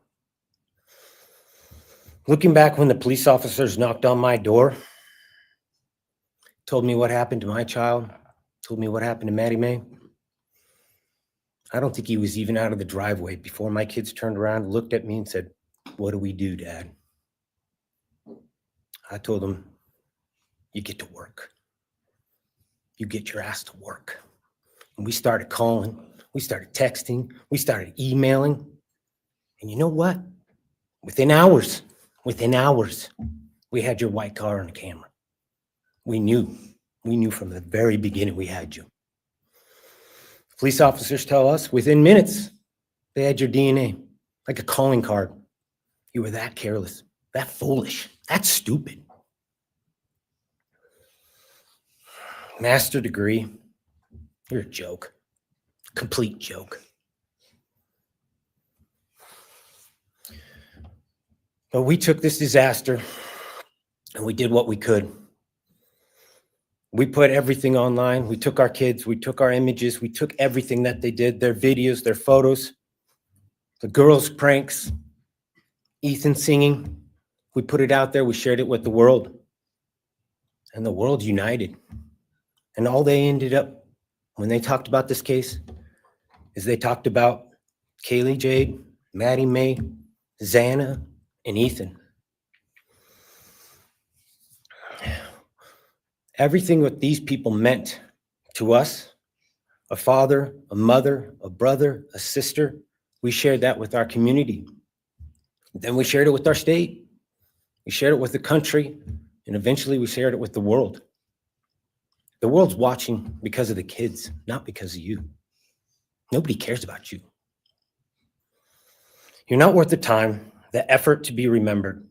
Looking back when the police officers knocked on my door, told me what happened to my child, told me what happened to Maddie Mae, I don't think he was even out of the driveway before my kids turned around, looked at me and said, "What do we do, Dad?" I told them, "You get to work. You get your ass to work." And we started calling, we started texting, we started emailing. And you know what? Within hours, we had your white car on camera. We knew from the very beginning we had you. Police officers tell us within minutes, they had your DNA, like a calling card. You were that careless, that foolish, that stupid. Master degree, you're a joke, complete joke. But we took this disaster and we did what we could. We put everything online. We took our kids, we took our images, we took everything that they did, their videos, their photos, the girls' pranks, Ethan singing. We put it out there, we shared it with the world. And the world united. And all they ended up, when they talked about this case, is they talked about Kaylee Jade, Maddie Mae, Xana, and Ethan. Everything what these people meant to us, a father, a mother, a brother, a sister, we shared that with our community. Then we shared it with our state. We shared it with the country, and eventually we shared it with the world. The world's watching because of the kids, not because of you. Nobody cares about you. You're not worth the time, the effort to be remembered.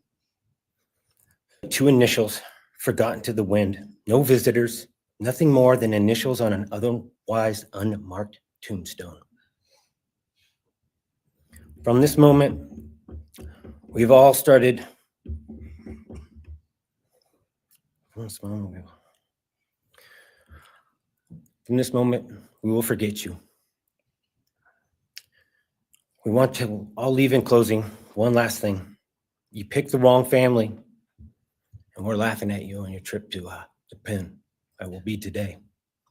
2 initials forgotten to the wind. No visitors, nothing more than initials on an otherwise unmarked tombstone. From this moment, we've all started. From this moment, we will forget you. We want to all leave in closing. One last thing. You picked the wrong family, and we're laughing at you on your trip to the pen. That will be today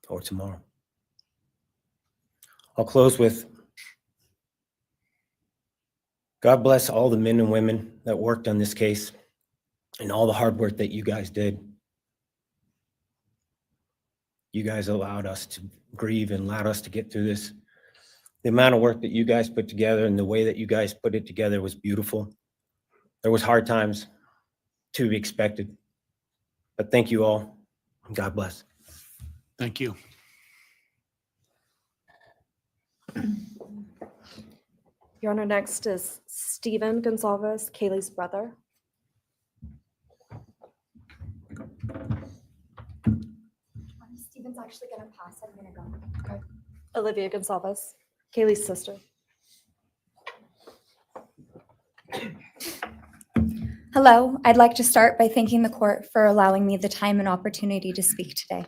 or tomorrow. I'll close with, God bless all the men and women that worked on this case and all the hard work that you guys did. You guys allowed us to grieve and allowed us to get through this. The amount of work that you guys put together and the way that you guys put it together was beautiful. There was hard times to be expected, but thank you all. God bless. Thank you. Your Honor, next is Stephen Gonzalez, Kaylee's brother. Stephen's actually gonna pass. I'm gonna go. Okay. Olivia Gonzalez, Kaylee's sister. Hello, I'd like to start by thanking the court for allowing me the time and opportunity to speak today.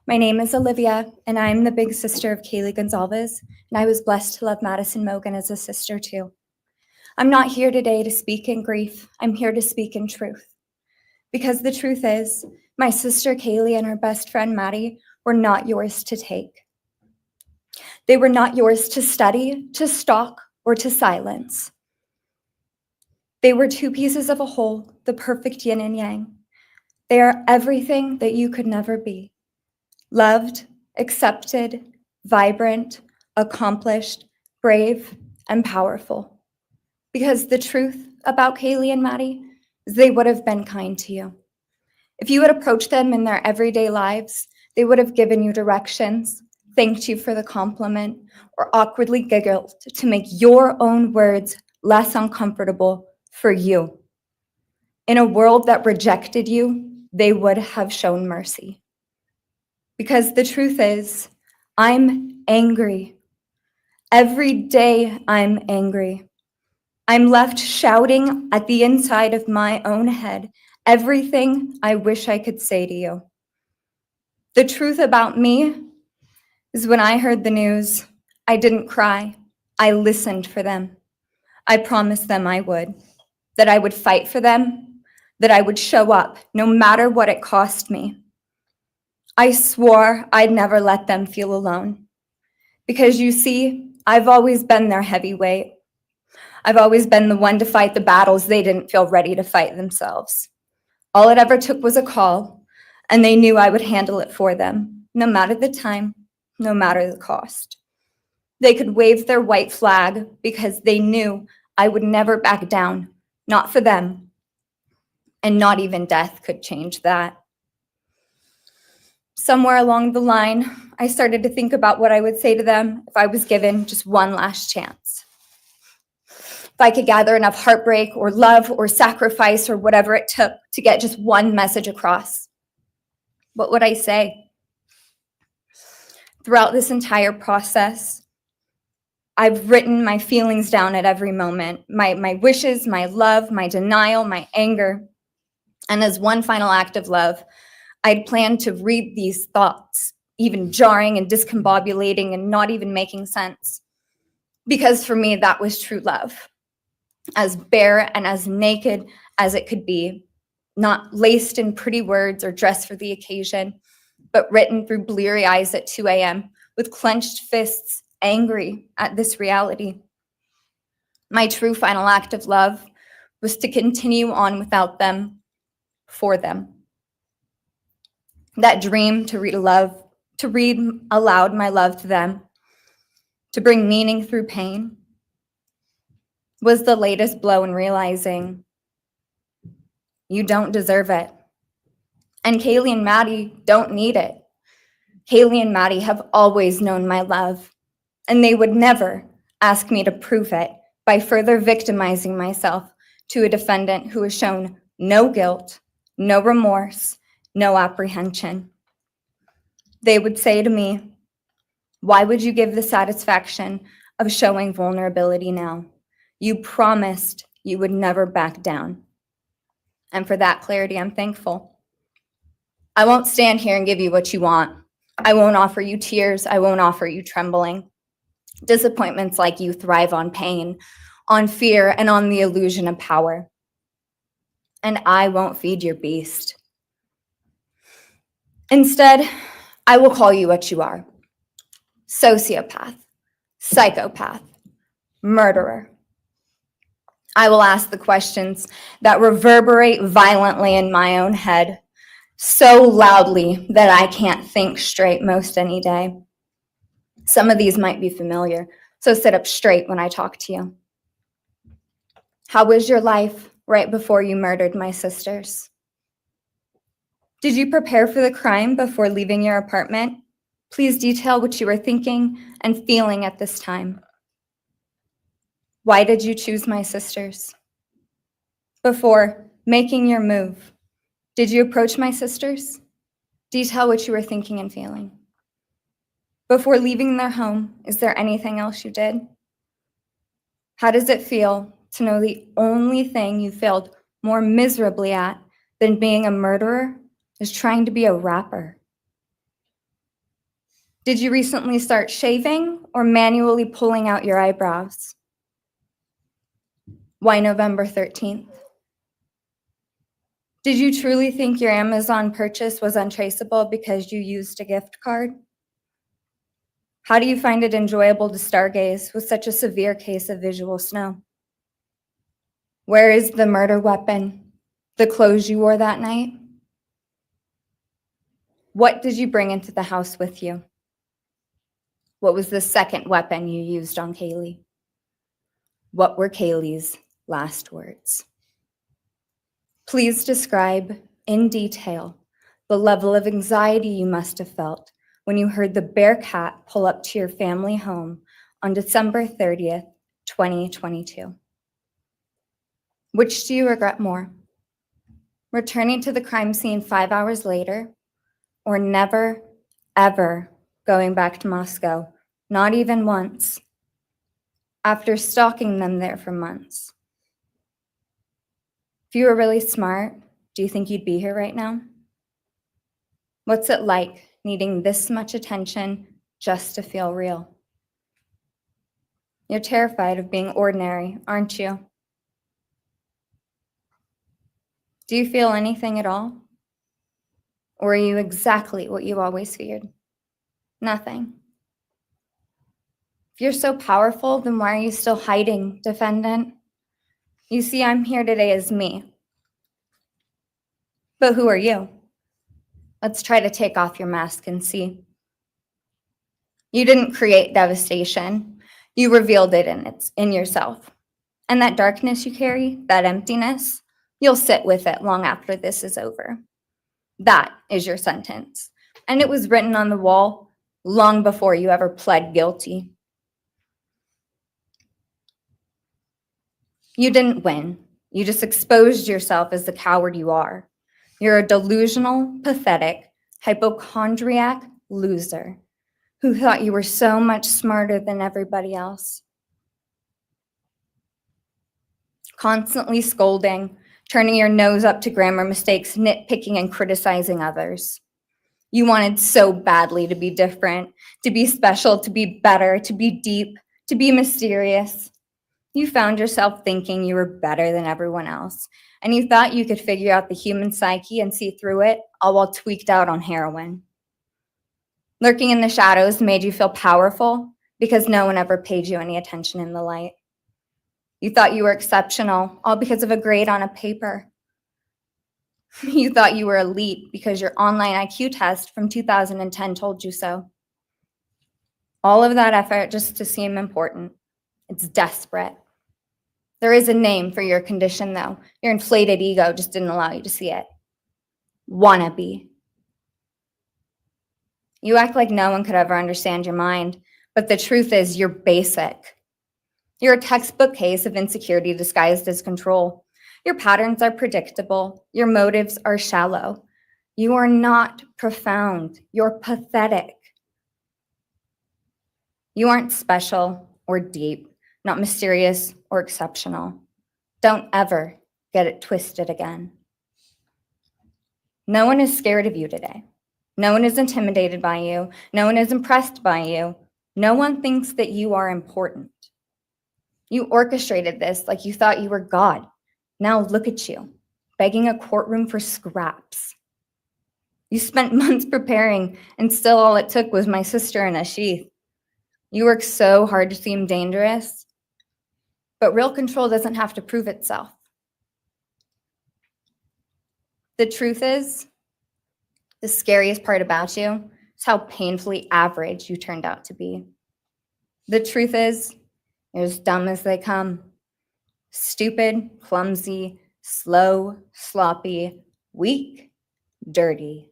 My name is Olivia, and I'm the big sister of Kaylee Gonzalez, and I was blessed to love Madison Mogen as a sister too. I'm not here today to speak in grief. I'm here to speak in truth. Because the truth is, my sister Kaylee and her best friend Maddie were not yours to take. They were not yours to study, to stalk, or to silence. They were 2 pieces of a whole, the perfect yin and yang. They are everything that you could never be. Loved, accepted, vibrant, accomplished, brave, and powerful. Because the truth about Kaylee and Maddie is they would have been kind to you. If you had approached them in their everyday lives, they would have given you directions, thanked you for the compliment, or awkwardly giggled to make your own words less uncomfortable for you. In a world that rejected you, they would have shown mercy. Because the truth is, I'm angry. Every day I'm angry. I'm left shouting at the inside of my own head everything I wish I could say to you. The truth about me is when I heard the news, I didn't cry. I listened for them. I promised them I would. that I would fight for them, that I would show up no matter what it cost me. I swore I'd never let them feel alone. Because you see, I've always been their heavyweight. I've always been the one to fight the battles they didn't feel ready to fight themselves. All it ever took was a call, and they knew I would handle it for them, no matter the time, no matter the cost. They could wave their white flag because they knew I would never back down, not for them, and not even death could change that. Somewhere along the line, I started to think about what I would say to them if I was given just one last chance. If I could gather enough heartbreak or love or sacrifice or whatever it took to get just one message across, what would I say? Throughout this entire process, I've written my feelings down at every moment, my wishes, my love, my denial, my anger. And as one final act of love, I'd planned to read these thoughts, even jarring and discombobulating and not even making sense. Because for me, that was true love. As bare and as naked as it could be, not laced in pretty words or dressed for the occasion, but written through bleary eyes at 2 a.m. with clenched fists, angry at this reality. My true final act of love was to continue on without them, for them. That dream to read aloud my love to them, to bring meaning through pain, was the latest blow in realizing you don't deserve it. And Kaylee and Maddie don't need it. Kaylee and Maddie have always known my love, and they would never ask me to prove it by further victimizing myself to a defendant who has shown no guilt, no remorse, no apprehension. They would say to me, "Why would you give the satisfaction of showing vulnerability now? You promised you would never back down." And for that clarity, I'm thankful. I won't stand here and give you what you want. I won't offer you tears. I won't offer you trembling. Disappointments like you thrive on pain, on fear, and on the illusion of power. And I won't feed your beast. Instead, I will call you what you are: sociopath, psychopath, murderer. I will ask the questions that reverberate violently in my own head, so loudly that I can't think straight most any day. Some of these might be familiar, so sit up straight when I talk to you. How was your life right before you murdered my sisters? Did you prepare for the crime before leaving your apartment? Please detail what you were thinking and feeling at this time. Why did you choose my sisters? Before making your move, did you approach my sisters? Detail what you were thinking and feeling. Before leaving their home, is there anything else you did? How does it feel to know the only thing you failed more miserably at than being a murderer is trying to be a rapper? Did you recently start shaving or manually pulling out your eyebrows? Why November 13th? Did you truly think your Amazon purchase was untraceable because you used a gift card? How do you find it enjoyable to stargaze with such a severe case of visual snow? Where is the murder weapon, the clothes you wore that night? What did you bring into the house with you? What was the second weapon you used on Kaylee? What were Kaylee's last words? Please describe in detail the level of anxiety you must have felt when you heard the Bearcat pull up to your family home on December 30th, 2022. Which do you regret more? Returning to the crime scene 5 hours later, or never, ever going back to Moscow, not even once, after stalking them there for months? If you were really smart, do you think you'd be here right now? What's it like needing this much attention just to feel real? You're terrified of being ordinary, aren't you? Do you feel anything at all? Or are you exactly what you always feared? Nothing. If you're so powerful, then why are you still hiding, defendant? You see, I'm here today as me. But who are you? Let's try to take off your mask and see. You didn't create devastation. You revealed it in yourself. And that darkness you carry, that emptiness, you'll sit with it long after this is over. That is your sentence. And it was written on the wall long before you ever pled guilty. You didn't win. You just exposed yourself as the coward you are. You're a delusional, pathetic, hypochondriac loser who thought you were so much smarter than everybody else. Constantly scolding, turning your nose up to grammar mistakes, nitpicking and criticizing others. You wanted so badly to be different, to be special, to be better, to be deep, to be mysterious. You found yourself thinking you were better than everyone else, and you thought you could figure out the human psyche and see through it, all while tweaked out on heroin. Lurking in the shadows made you feel powerful because no one ever paid you any attention in the light. You thought you were exceptional, all because of a grade on a paper. You thought you were elite because your online IQ test from 2010 told you so. All of that effort just to seem important. It's desperate. There is a name for your condition, though. Your inflated ego just didn't allow you to see it. Wannabe. You act like no one could ever understand your mind, but the truth is you're basic. You're a textbook case of insecurity disguised as control. Your patterns are predictable. Your motives are shallow. You are not profound. You're pathetic. You aren't special or deep, not mysterious or exceptional. Don't ever get it twisted again. No one is scared of you today. No one is intimidated by you. No one is impressed by you. No one thinks that you are important. You orchestrated this like you thought you were God. Now look at you, begging a courtroom for scraps. You spent months preparing, and still all it took was my sister in a sheath. You work so hard to seem dangerous, but real control doesn't have to prove itself. The truth is, the scariest part about you is how painfully average you turned out to be. The truth is, you're as dumb as they come. Stupid, clumsy, slow, sloppy, weak, dirty.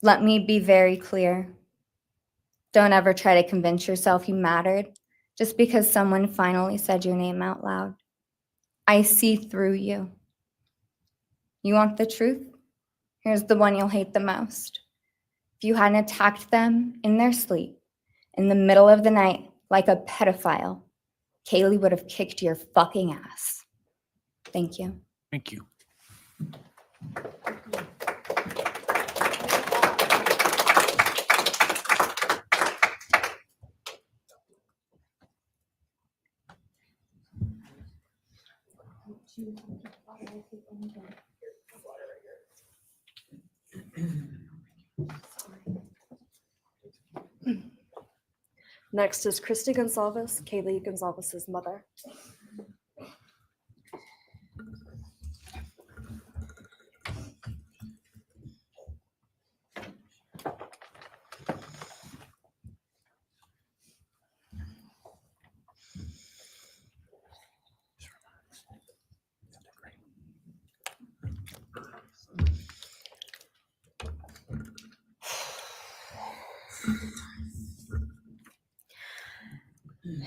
Let me be very clear. Don't ever try to convince yourself you mattered just because someone finally said your name out loud. I see through you. You want the truth? Here's the one you'll hate the most. If you hadn't attacked them in their sleep, in the middle of the night, like a pedophile, Kaylee would have kicked your fucking ass. Thank you. Thank you. Next is Christi Gonzalez, Kaylee Gonzalez's mother.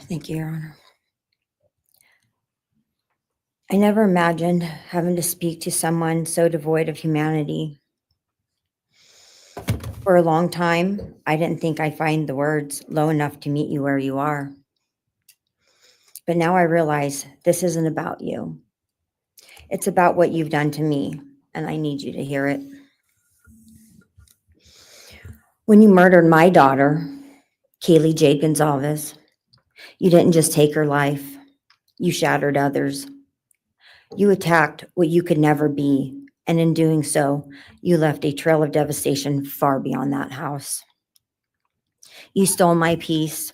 Thank you, Your Honor. I never imagined having to speak to someone so devoid of humanity. For a long time, I didn't think I'd find the words low enough to meet you where you are. But now I realize this isn't about you. It's about what you've done to me, and I need you to hear it. When you murdered my daughter, Kaylee Jade Gonzalez, you didn't just take her life, you shattered others. You attacked what you could never be, and in doing so, you left a trail of devastation far beyond that house. You stole my peace.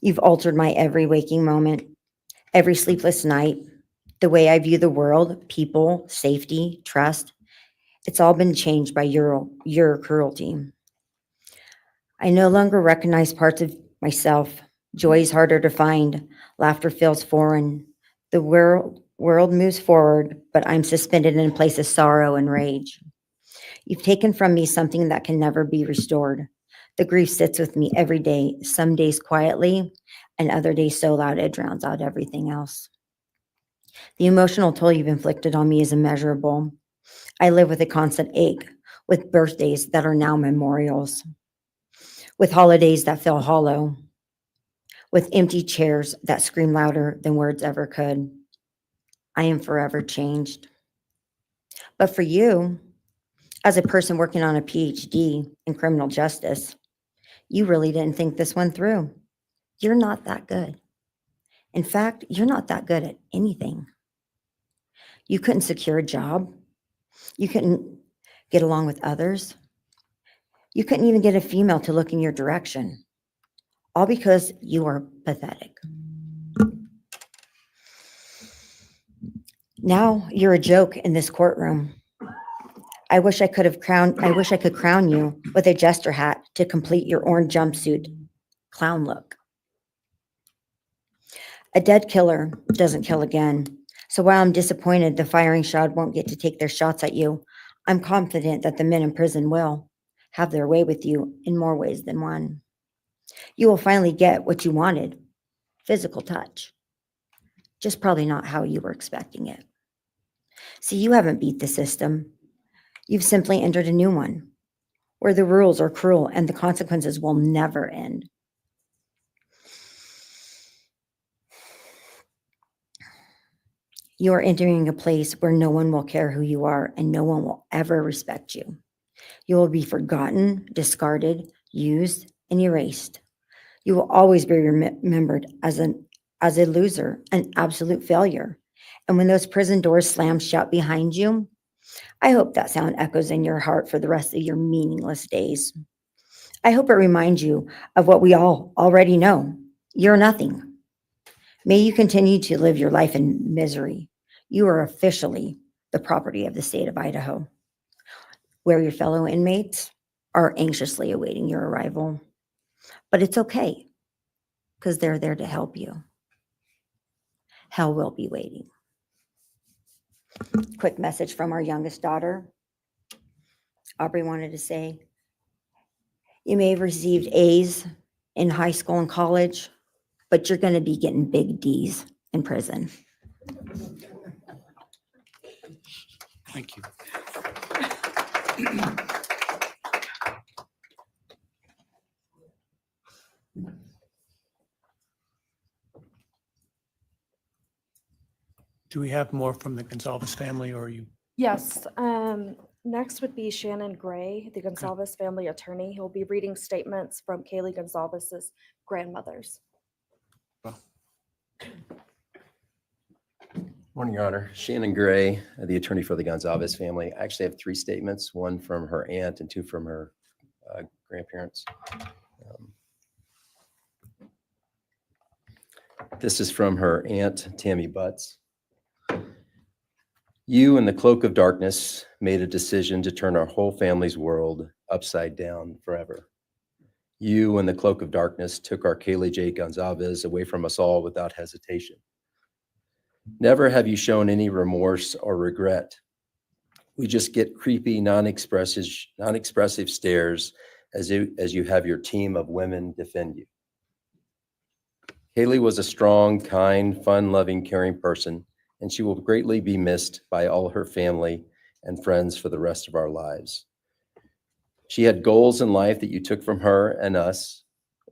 You've altered my every waking moment, every sleepless night, the way I view the world, people, safety, trust. It's all been changed by your cruelty. I no longer recognize parts of myself. Joy is harder to find. Laughter feels foreign. The world moves forward, but I'm suspended in a place of sorrow and rage. You've taken from me something that can never be restored. The grief sits with me every day, some days quietly, and other days so loud it drowns out everything else. The emotional toll you've inflicted on me is immeasurable. I live with a constant ache, with birthdays that are now memorials, with holidays that feel hollow, with empty chairs that scream louder than words ever could. I am forever changed. But for you, as a person working on a PhD in criminal justice, you really didn't think this one through. You're not that good. In fact, you're not that good at anything. You couldn't secure a job. You couldn't get along with others. You couldn't even get a female to look in your direction, all because you are pathetic. Now you're a joke in this courtroom. I wish I could crown you with a jester hat to complete your orange jumpsuit clown look. A dead killer doesn't kill again. So while I'm disappointed the firing squad won't get to take their shots at you, I'm confident that the men in prison will have their way with you in more ways than one. You will finally get what you wanted, physical touch. Just probably not how you were expecting it. See, you haven't beat the system. You've simply entered a new one, where the rules are cruel and the consequences will never end. You are entering a place where no one will care who you are and no one will ever respect you. You will be forgotten, discarded, used, and erased. You will always be remembered as a loser, an absolute failure. And when those prison doors slam shut behind you, I hope that sound echoes in your heart for the rest of your meaningless days. I hope it reminds you of what we all already know. You're nothing. May you continue to live your life in misery. You are officially the property of the state of Idaho, where your fellow inmates are anxiously awaiting your arrival. But it's okay, because they're there to help you. Hell will be waiting. Quick message from our youngest daughter. Aubrey wanted to say, you may have received A's in high school and college, but you're going to be getting big D's in prison. Thank you. Do we have more from the Gonzalez family, or are you? Yes, next would be Shannon Gray, the Gonzalez family attorney. He'll be reading statements from Kaylee Gonzalez's grandmothers. Morning, Your Honor. Shannon Gray, the attorney for the Gonzalez family. I actually have 3 statements, one from her aunt and 2 from her grandparents. This is from her aunt, Tammy Butts. You, in the cloak of darkness, made a decision to turn our whole family's world upside down forever. You, in the cloak of darkness, took our Kaylee J. Gonzalez away from us all without hesitation. Never have you shown any remorse or regret. We just get creepy, non-expressive stares as you have your team of women defend you. Kaylee was a strong, kind, fun-loving, caring person, and she will greatly be missed by all her family and friends for the rest of our lives. She had goals in life that you took from her and us.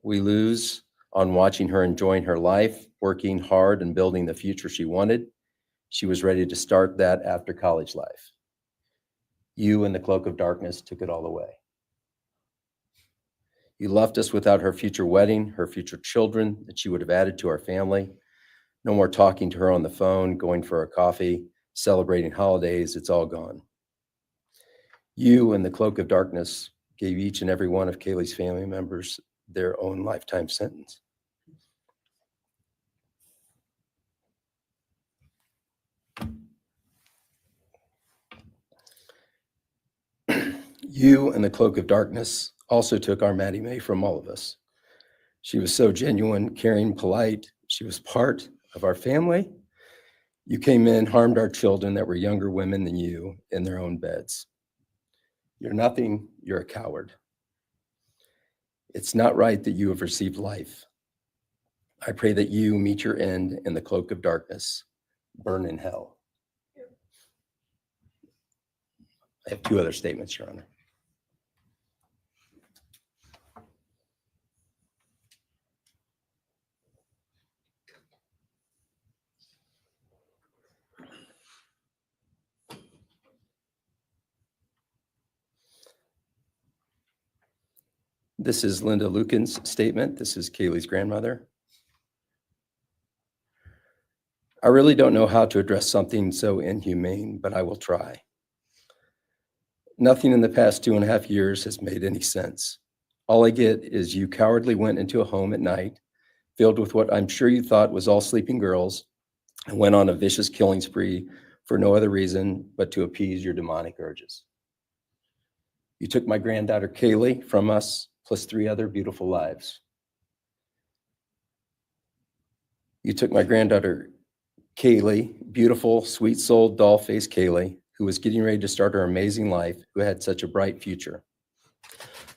We lose on watching her enjoying her life, working hard and building the future she wanted. She was ready to start that after college life. You, in the cloak of darkness, took it all away. You left us without her future wedding, her future children that she would have added to our family. No more talking to her on the phone, going for a coffee, celebrating holidays. It's all gone. You, in the cloak of darkness, gave each and every one of Kaylee's family members their own lifetime sentence. You, in the cloak of darkness, also took our Maddie Mae from all of us. She was so genuine, caring, polite. She was part of our family. You came in, harmed our children that were younger women than you in their own beds. You're nothing, you're a coward. It's not right that you have received life. I pray that you meet your end in the cloak of darkness, burn in hell. I have two other statements, Your Honor. This is Linda Lucan's statement. This is Kaylee's grandmother. I really don't know how to address something so inhumane, but I will try. Nothing in the past 2.5 years has made any sense. All I get is you cowardly went into a home at night, filled with what I'm sure you thought was all sleeping girls, and went on a vicious killing spree for no other reason but to appease your demonic urges. You took my granddaughter Kaylee from us, plus 3 other beautiful lives. You took my granddaughter Kaylee, beautiful, sweet-souled, doll-faced Kaylee, who was getting ready to start her amazing life, who had such a bright future,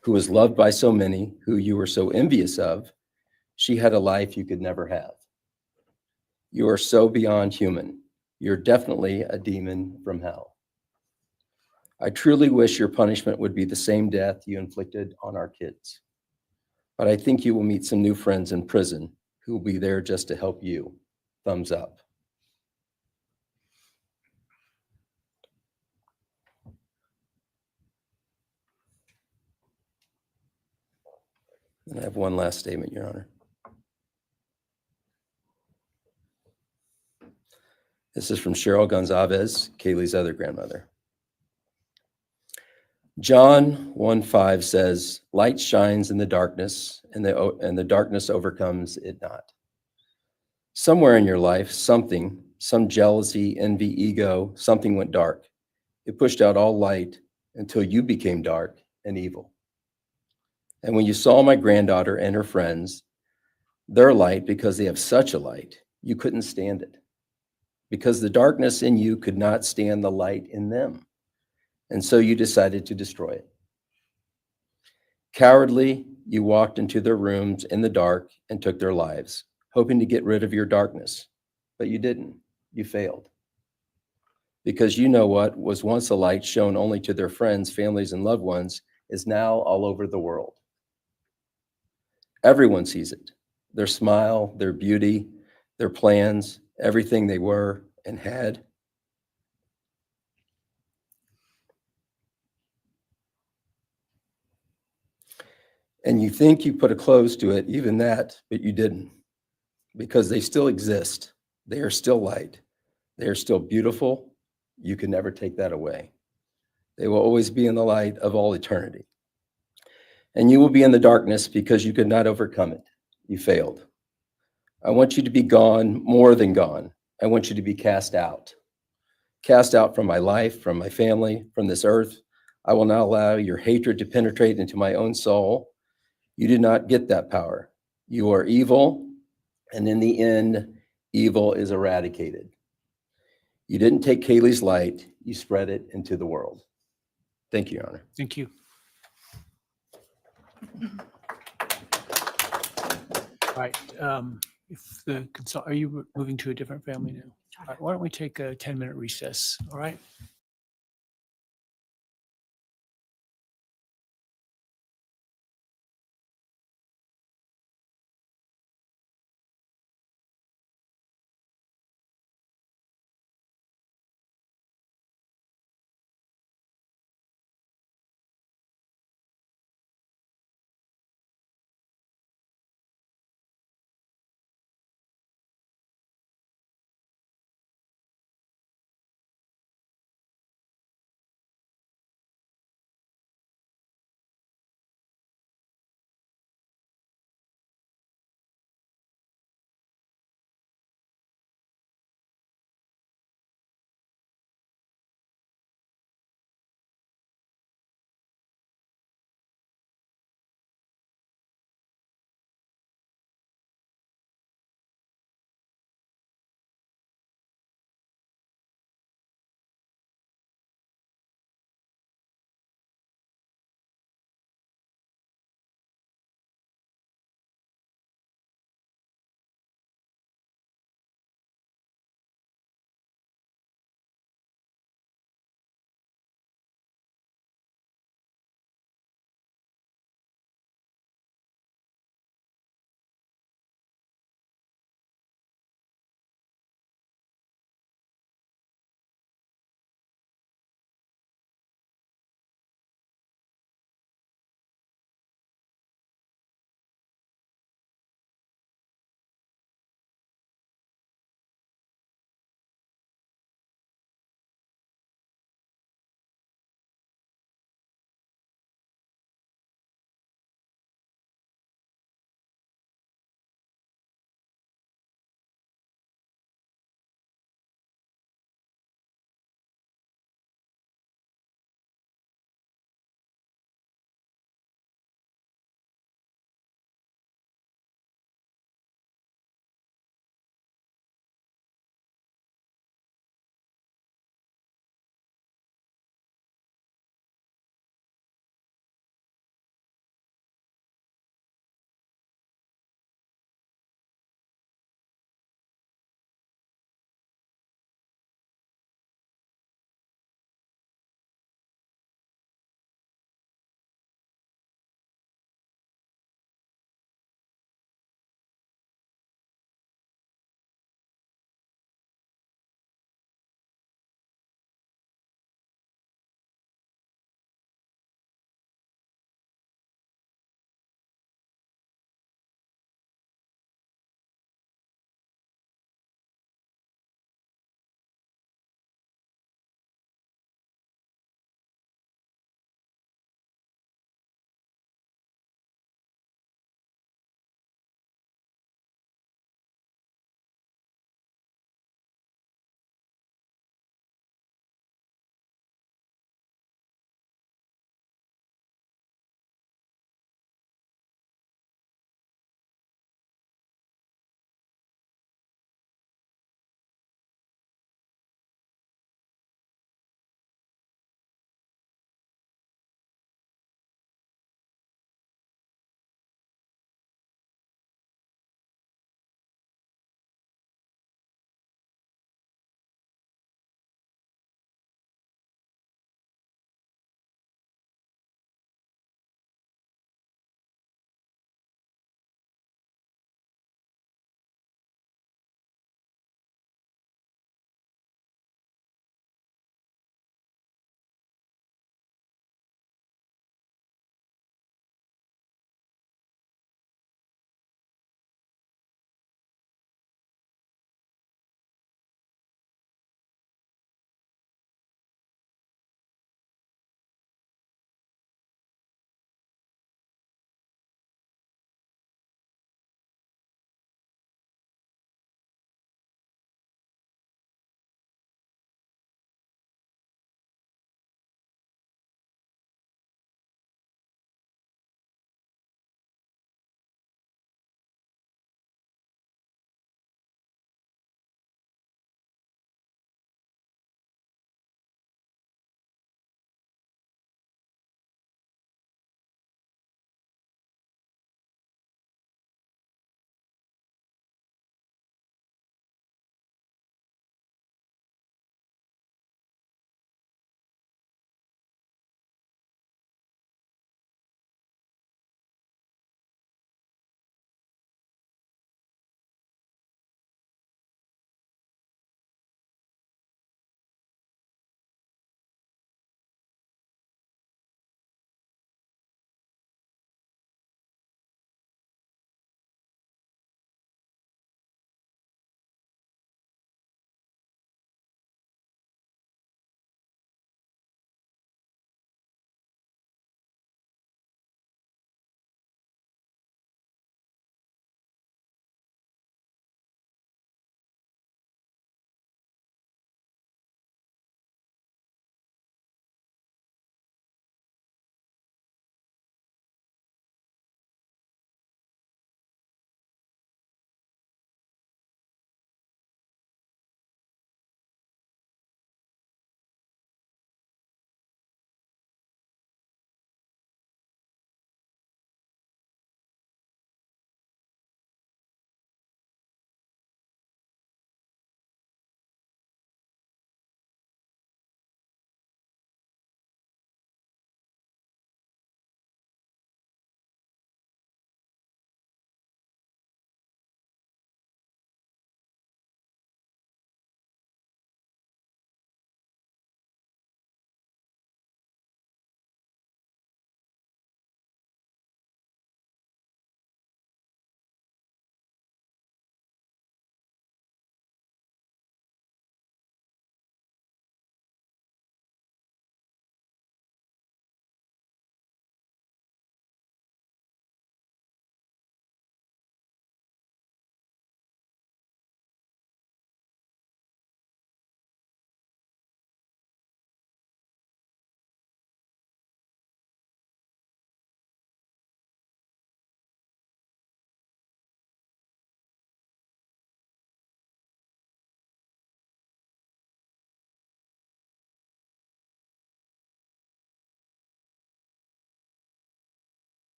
who was loved by so many, who you were so envious of. She had a life you could never have. You are so beyond human. You're definitely a demon from hell. I truly wish your punishment would be the same death you inflicted on our kids. But I think you will meet some new friends in prison who will be there just to help you. Thumbs up. And I have one last statement, Your Honor. This is from Cheryl Gonzalez, Kaylee's other grandmother. John 1:5 says, light shines in the darkness, and the darkness overcomes it not. Somewhere in your life, some jealousy, envy, ego, something went dark. It pushed out all light until you became dark and evil. And when you saw my granddaughter and her friends, their light, because they have such a light, you couldn't stand it. Because the darkness in you could not stand the light in them. And so you decided to destroy it. Cowardly, you walked into their rooms in the dark and took their lives, hoping to get rid of your darkness. But you didn't. You failed. Because you know what was once a light shown only to their friends, families, and loved ones is now all over the world. Everyone sees it. Their smile, their beauty, their plans, everything they were and had. And you think you put a close to it, even that, but you didn't. Because they still exist. They are still light. They are still beautiful. You can never take that away. They will always be in the light of all eternity. And you will be in the darkness because you could not overcome it. You failed. I want you to be gone, more than gone. I want you to be cast out. Cast out from my life, from my family, from this earth. I will not allow your hatred to penetrate into my own soul. You did not get that power. You are evil, and in the end, evil is eradicated. You didn't take Kaylee's light, you spread it into the world. Thank you, Your Honor. Thank you. All right. If the are you moving to a different family now? All right, why don't we take a 10-minute recess? All right.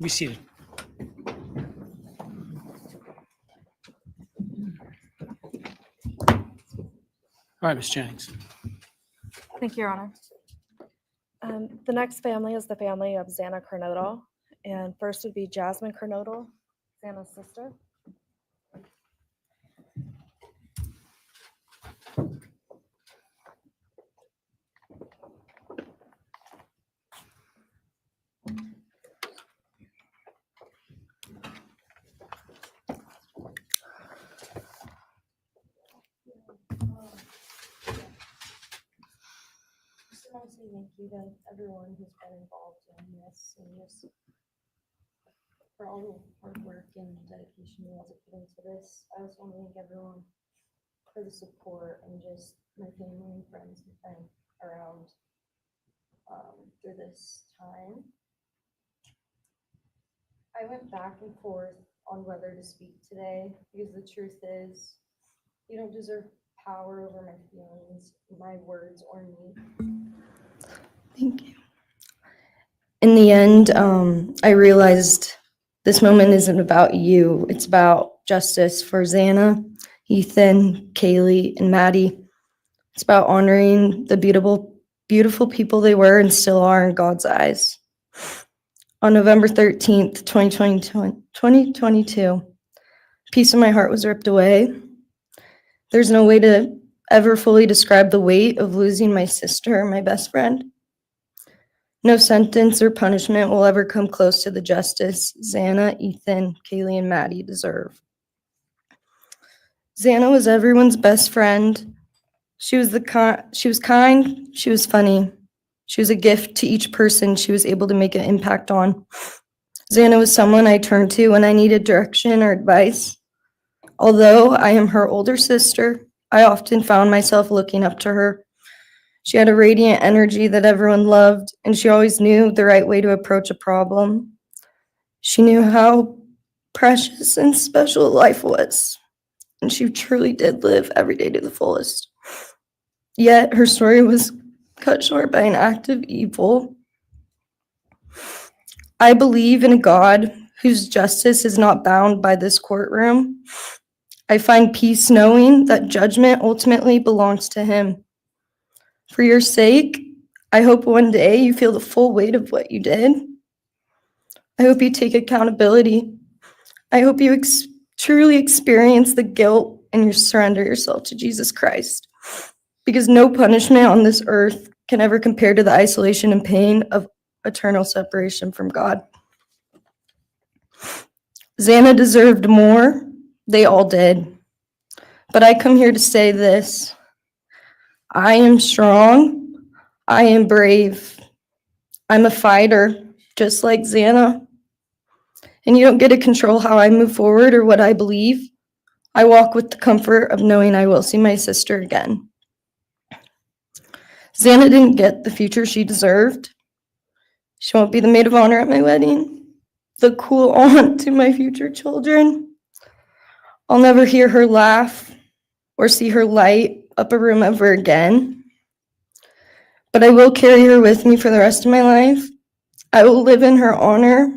Be seated. All right, Ms. Jennings. Thank you, Your Honor. The next family is the family of Xana Kernodle. And first would be Jasmine Kernodle, Xana's sister. Just want to say thank you to everyone who's been involved in this and just for all the hard work and dedication you guys have put into this. I just want to thank everyone for the support and just my family and friends who've been around through this time. I went back and forth on whether to speak today because the truth is you don't deserve power over my feelings, my words, or me. Thank you. In the end, I realized this moment isn't about you. It's about justice for Xana, Ethan, Kaylee, and Maddie. It's about honoring the beautiful people they were and still are in God's eyes. On November 13th, 2022, a piece of my heart was ripped away. There's no way to ever fully describe the weight of losing my sister, my best friend. No sentence or punishment will ever come close to the justice Xana, Ethan, Kaylee, and Maddie deserve. Xana was everyone's best friend. She was kind, she was funny. She was a gift to each person she was able to make an impact on. Xana was someone I turned to when I needed direction or advice. Although I am her older sister, I often found myself looking up to her. She had a radiant energy that everyone loved, and she always knew the right way to approach a problem. She knew how precious and special life was, and she truly did live every day to the fullest. Yet her story was cut short by an act of evil. I believe in a God whose justice is not bound by this courtroom. I find peace knowing that judgment ultimately belongs to Him. For your sake, I hope one day you feel the full weight of what you did. I hope you take accountability. I hope you truly experience the guilt and you surrender yourself to Jesus Christ. Because no punishment on this earth can ever compare to the isolation and pain of eternal separation from God. Xana deserved more. They all did. But I come here to say this. I am strong. I am brave. I'm a fighter, just like Xana. And you don't get to control how I move forward or what I believe. I walk with the comfort of knowing I will see my sister again. Xana didn't get the future she deserved. She won't be the maid of honor at my wedding, the cool aunt to my future children. I'll never hear her laugh or see her light up a room ever again. But I will carry her with me for the rest of my life. I will live in her honor,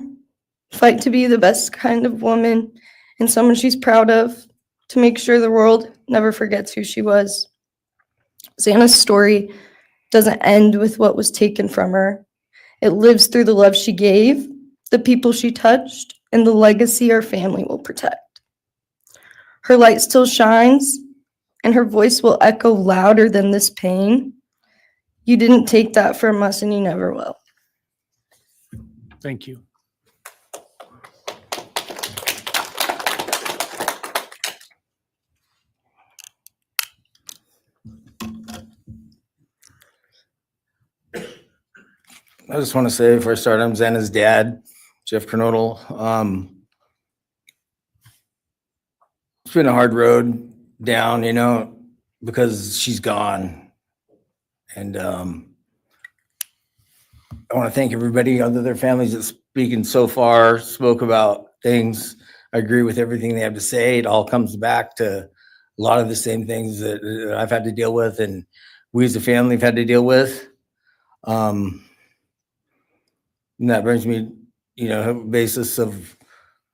fight to be the best kind of woman and someone she's proud of, to make sure the world never forgets who she was. Xana's story doesn't end with what was taken from her. It lives through the love she gave, the people she touched, and the legacy our family will protect. Her light still shines, and her voice will echo louder than this pain. You didn't take that from us, and you never will. Thank you. I just want to say before I start, I'm Xana's dad, Jeff Kernodle. It's been a hard road down, because she's gone. And I want to thank everybody, other their families that's speaking so far, spoke about things. I agree with everything they have to say. It all comes back to a lot of the same things that I've had to deal with and we as a family have had to deal with. And that brings me, basis of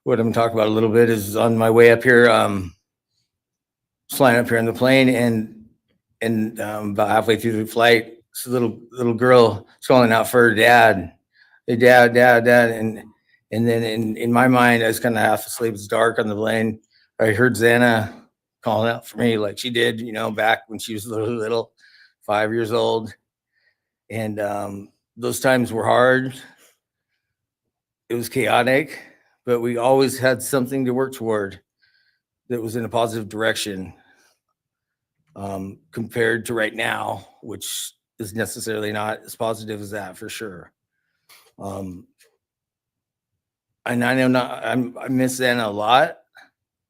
what I'm talking about a little bit is on my way up here, flying up here in the plane, and about halfway through the flight, this little girl is calling out for her dad. Hey, dad, and then in my mind, I was kind of half asleep. It's dark on the plane. I heard Xana calling out for me like she did, back when she was little, 5 years old. And those times were hard. It was chaotic, but we always had something to work toward that was in a positive direction, compared to right now, which is necessarily not as positive as that for sure. And I know I miss Xana a lot.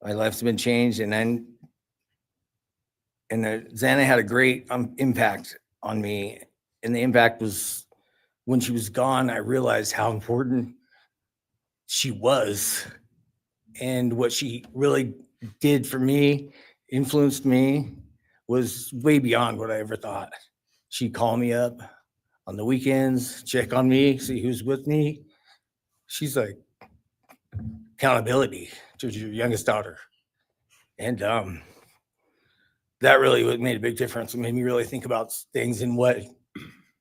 My life's been changed, and Xana had a great impact on me. And the impact was when she was gone, I realized how important she was and what she really did for me, influenced me, was way beyond what I ever thought. She'd call me up on the weekends, check on me, see who's with me. She's like accountability to your youngest daughter. And that really made a big difference. It made me really think about things and what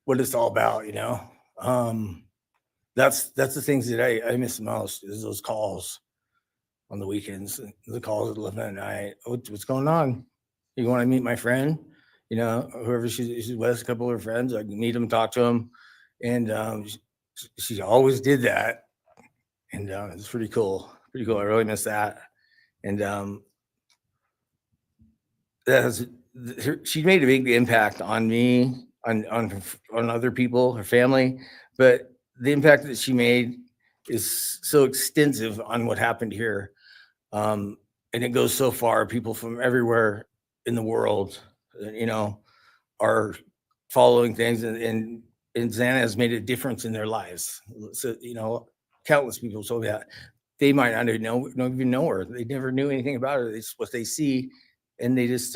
it's all about, That's the things that I miss the most, is those calls on the weekends, the calls at 11 at night. What's going on? You want to meet my friend? Whoever she's with, a couple of her friends, I can meet them, talk to them. And she always did that. And it's pretty cool. Pretty cool. I really miss that. And she made a big impact on me, on other people, her family. But the impact that she made is so extensive on what happened here. And it goes so far. People from everywhere in the world, are following things, and Xana has made a difference in their lives. So, countless people told me that. They might not even know her. They never knew anything about her. It's what they see, and they just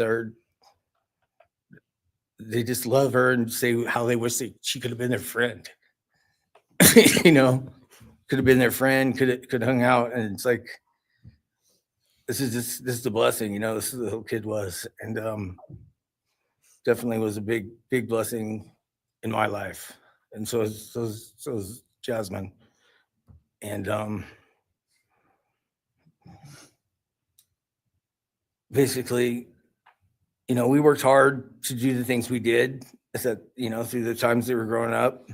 love her and say how they wish that she could have been their friend. Could have been their friend, could have hung out. And it's like, this is the blessing, this is the whole kid was. And definitely was a big blessing in my life. And so is Jasmine. And basically, we worked hard to do the things we did, through the times they were growing up.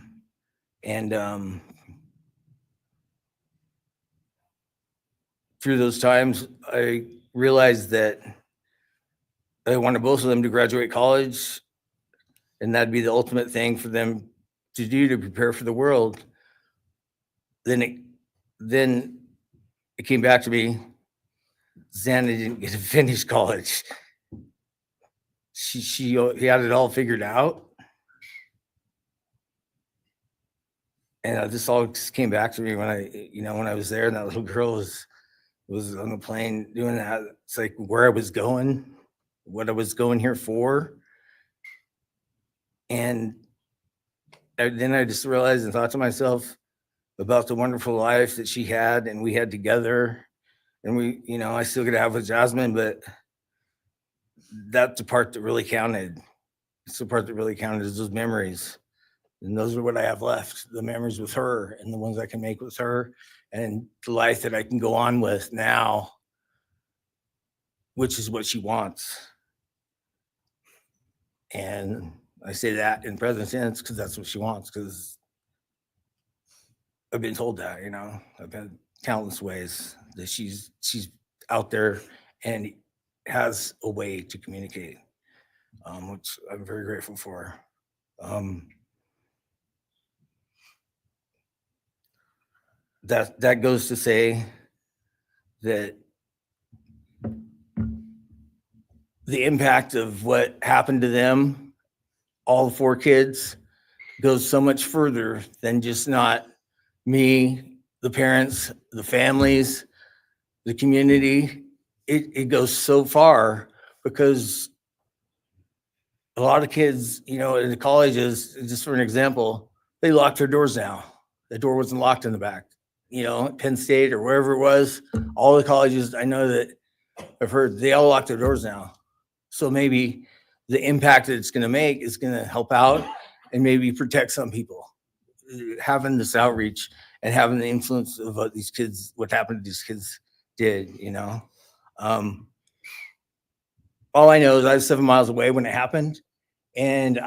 And through those times, I realized that I wanted both of them to graduate college, and that'd be the ultimate thing for them to do to prepare for the world. Then it came back to me. Xana didn't get to finish college. He had it all figured out. And this all just came back to me when I was there, and that little girl was on the plane doing that. It's like where I was going, what I was going here for. And then I just realized and thought to myself about the wonderful life that she had and we had together. And I still get to have with Jasmine, but that's the part that really counted. It's the part that really counted, is those memories. And those are what I have left, the memories with her and the ones I can make with her, and the life that I can go on with now, which is what she wants. And I say that in present tense because that's what she wants, because I've been told that, I've had countless ways that she's out there and has a way to communicate, which I'm very grateful for. That goes to say that the impact of what happened to them, all 4 kids, goes so much further than just not me, the parents, the families, the community. It goes so far, because a lot of kids, in the colleges, just for an example, they locked their doors now. The door wasn't locked in the back. Penn State or wherever it was, all the colleges, I know that I've heard they all lock their doors now. So maybe the impact that it's going to make is going to help out and maybe protect some people. Having this outreach and having the influence of what these kids, what happened to these kids did, all I know is I was 7 miles away when it happened, and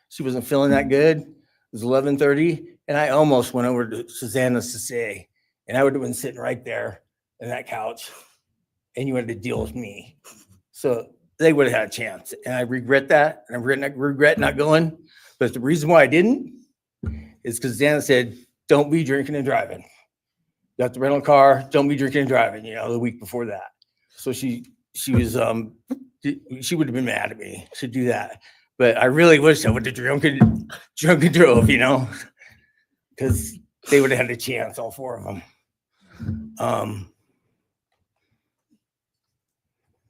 she wasn't feeling that good. It was 11:30, and I almost went over to Susanna's to say, and I would have been sitting right there on that couch, and you had to deal with me. So they would have had a chance, and I regret that, and I regret not going. But the reason why I didn't is because Susanna said, "Don't be drinking and driving. You have to rent a car. Don't be drinking and driving." The week before that, so she was she would have been mad at me to do that. But I really wish I would have drunk and drove, because they would have had a chance, all four of them.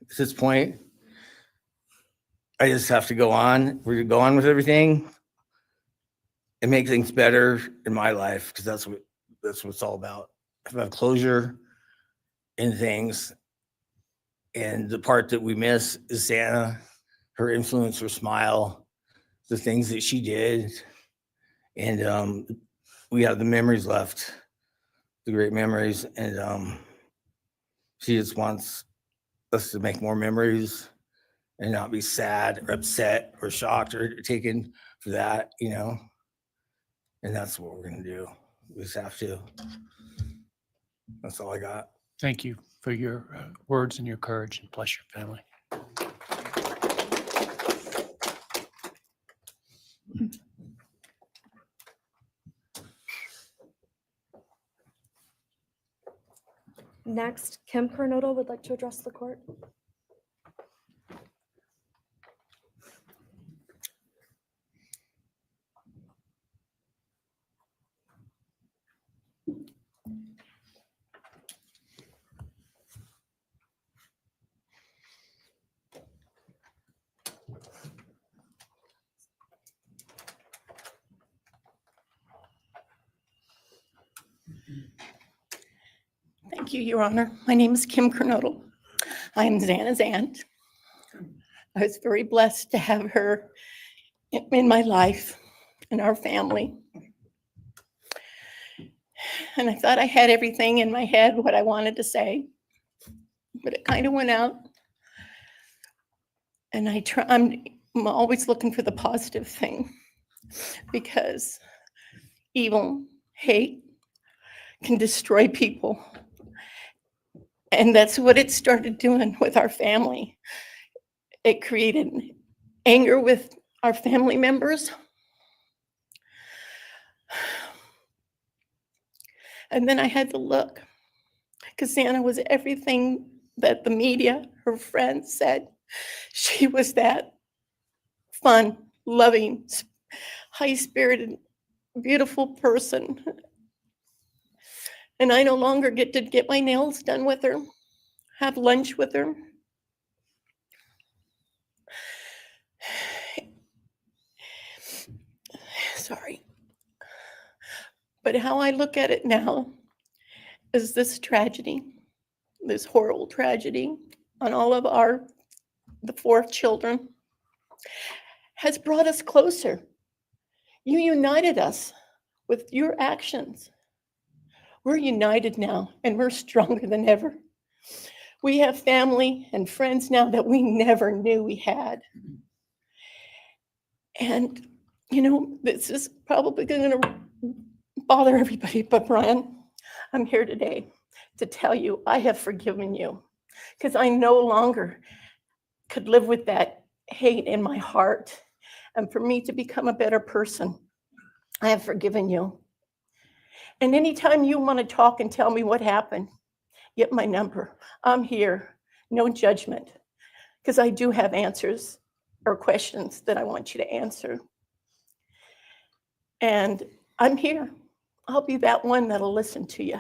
At this point, I just have to go on. We're going to go on with everything and make things better in my life, because that's what it's all about. If I have closure in things, and the part that we miss is Santa, her influence, her smile, the things that she did, and we have the memories left, the great memories, and she just wants us to make more memories and not be sad or upset or shocked or taken for that, and that's what we're going to do. We just have to. That's all I got. Thank you for your words and your courage, and bless your family. Next, Kim Kernodle would like to address the court. Thank you, Your Honor. My name is Kim Kernodle. I am Xana's aunt. I was very blessed to have her in my life, in our family. And I thought I had everything in my head, what I wanted to say, but it kind of went out. And I'm always looking for the positive thing, because evil, hate can destroy people. And that's what it started doing with our family. It created anger with our family members. And then I had to look, because Xana was everything that the media, her friends said. She was that fun, loving, high-spirited, beautiful person. And I no longer get to get my nails done with her, have lunch with her. Sorry. But how I look at it now is this tragedy, this horrible tragedy on all of the 4 children, has brought us closer. You united us with your actions. We're united now, and we're stronger than ever. We have family and friends now that we never knew we had. And, this is probably going to bother everybody, but Bryan, I'm here today to tell you I have forgiven you, because I no longer could live with that hate in my heart. And for me to become a better person, I have forgiven you. And anytime you want to talk and tell me what happened, get my number. I'm here, no judgment, because I do have answers or questions that I want you to answer. And I'm here. I'll be that one that'll listen to you.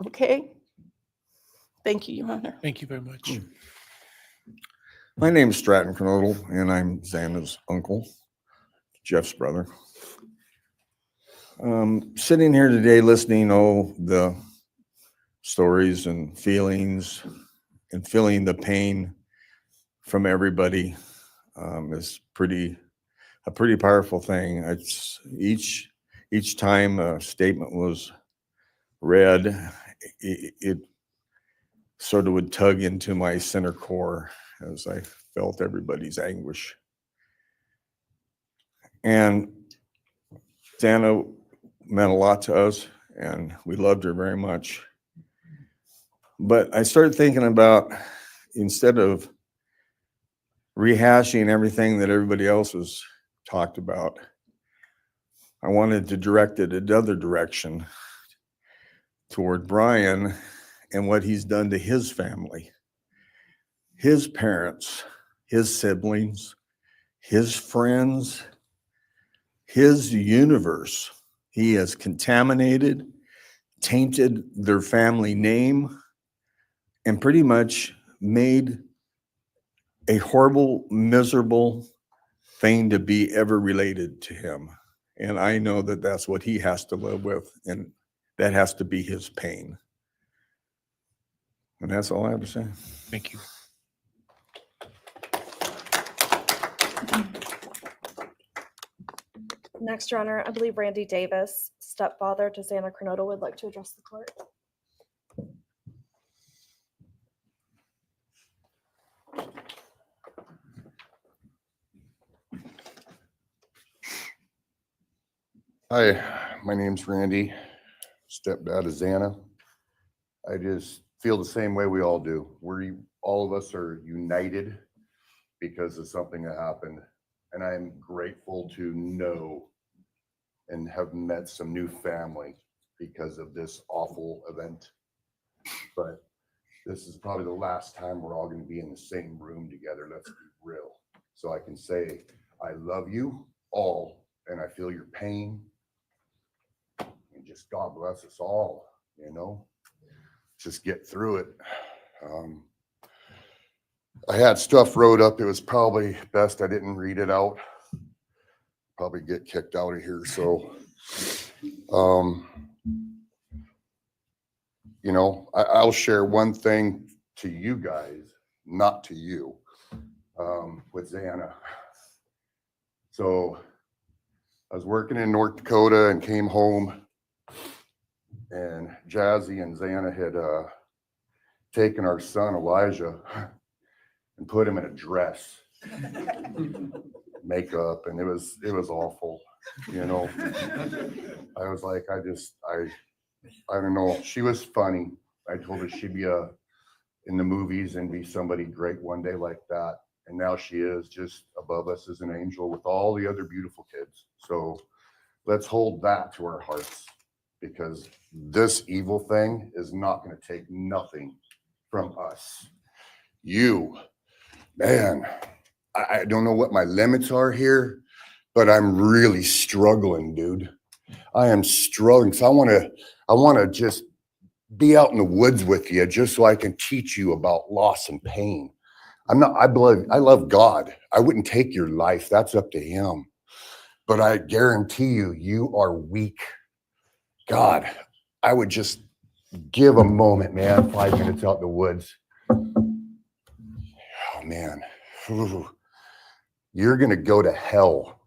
Okay? Thank you, Your Honor. Thank you very much. My name is Stratton Kernodle, and I'm Xana's uncle, Jeff's brother. Sitting here today listening to the stories and feelings and feeling the pain from everybody is a pretty powerful thing. It's each time a statement was read, it sort of would tug into my center core as I felt everybody's anguish. And Dana meant a lot to us, and we loved her very much. But I started thinking about, instead of rehashing everything that everybody else has talked about, I wanted to direct it another direction toward Bryan and what he's done to his family, his parents, his siblings, his friends, his universe. He has contaminated, tainted their family name, and pretty much made a horrible, miserable thing to be ever related to him. And I know that that's what he has to live with, and that has to be his pain. And that's all I have to say. Thank you. Next, Your Honor, I believe Randy Davis, stepfather to Xana Kernodle, would like to address the court. Hi, my name's Randy, stepdad of Xana. I just feel the same way we all do. All of us are united because of something that happened. And I'm grateful to know and have met some new family because of this awful event. But this is probably the last time we're all going to be in the same room together. Let's be real. So I can say, I love you all, and I feel your pain. And just God bless us all, you know, just get through it. I had stuff wrote up. It was probably best I didn't read it out. Probably get kicked out of here. So, you know, I'll share one thing to you guys, not to you, with Xana. So I was working in North Dakota and came home, and Jazzy and Xana had taken our son Elijah and put him in a dress, makeup, and it was awful, you know. I was like, I don't know. She was funny. I told her she'd be in the movies and be somebody great one day like that. And now she is just above us as an angel with all the other beautiful kids. So let's hold that to our hearts, because this evil thing is not going to take nothing from us. You, man, I don't know what my limits are here, but I'm really struggling, dude. I am struggling. So I want to just be out in the woods with you, just so I can teach you about loss and pain. I love God. I wouldn't take your life. That's up to him. But I guarantee you, you are weak. God, I would just give a moment, man, 5 minutes out in the woods. Oh, man. You're going to go to hell.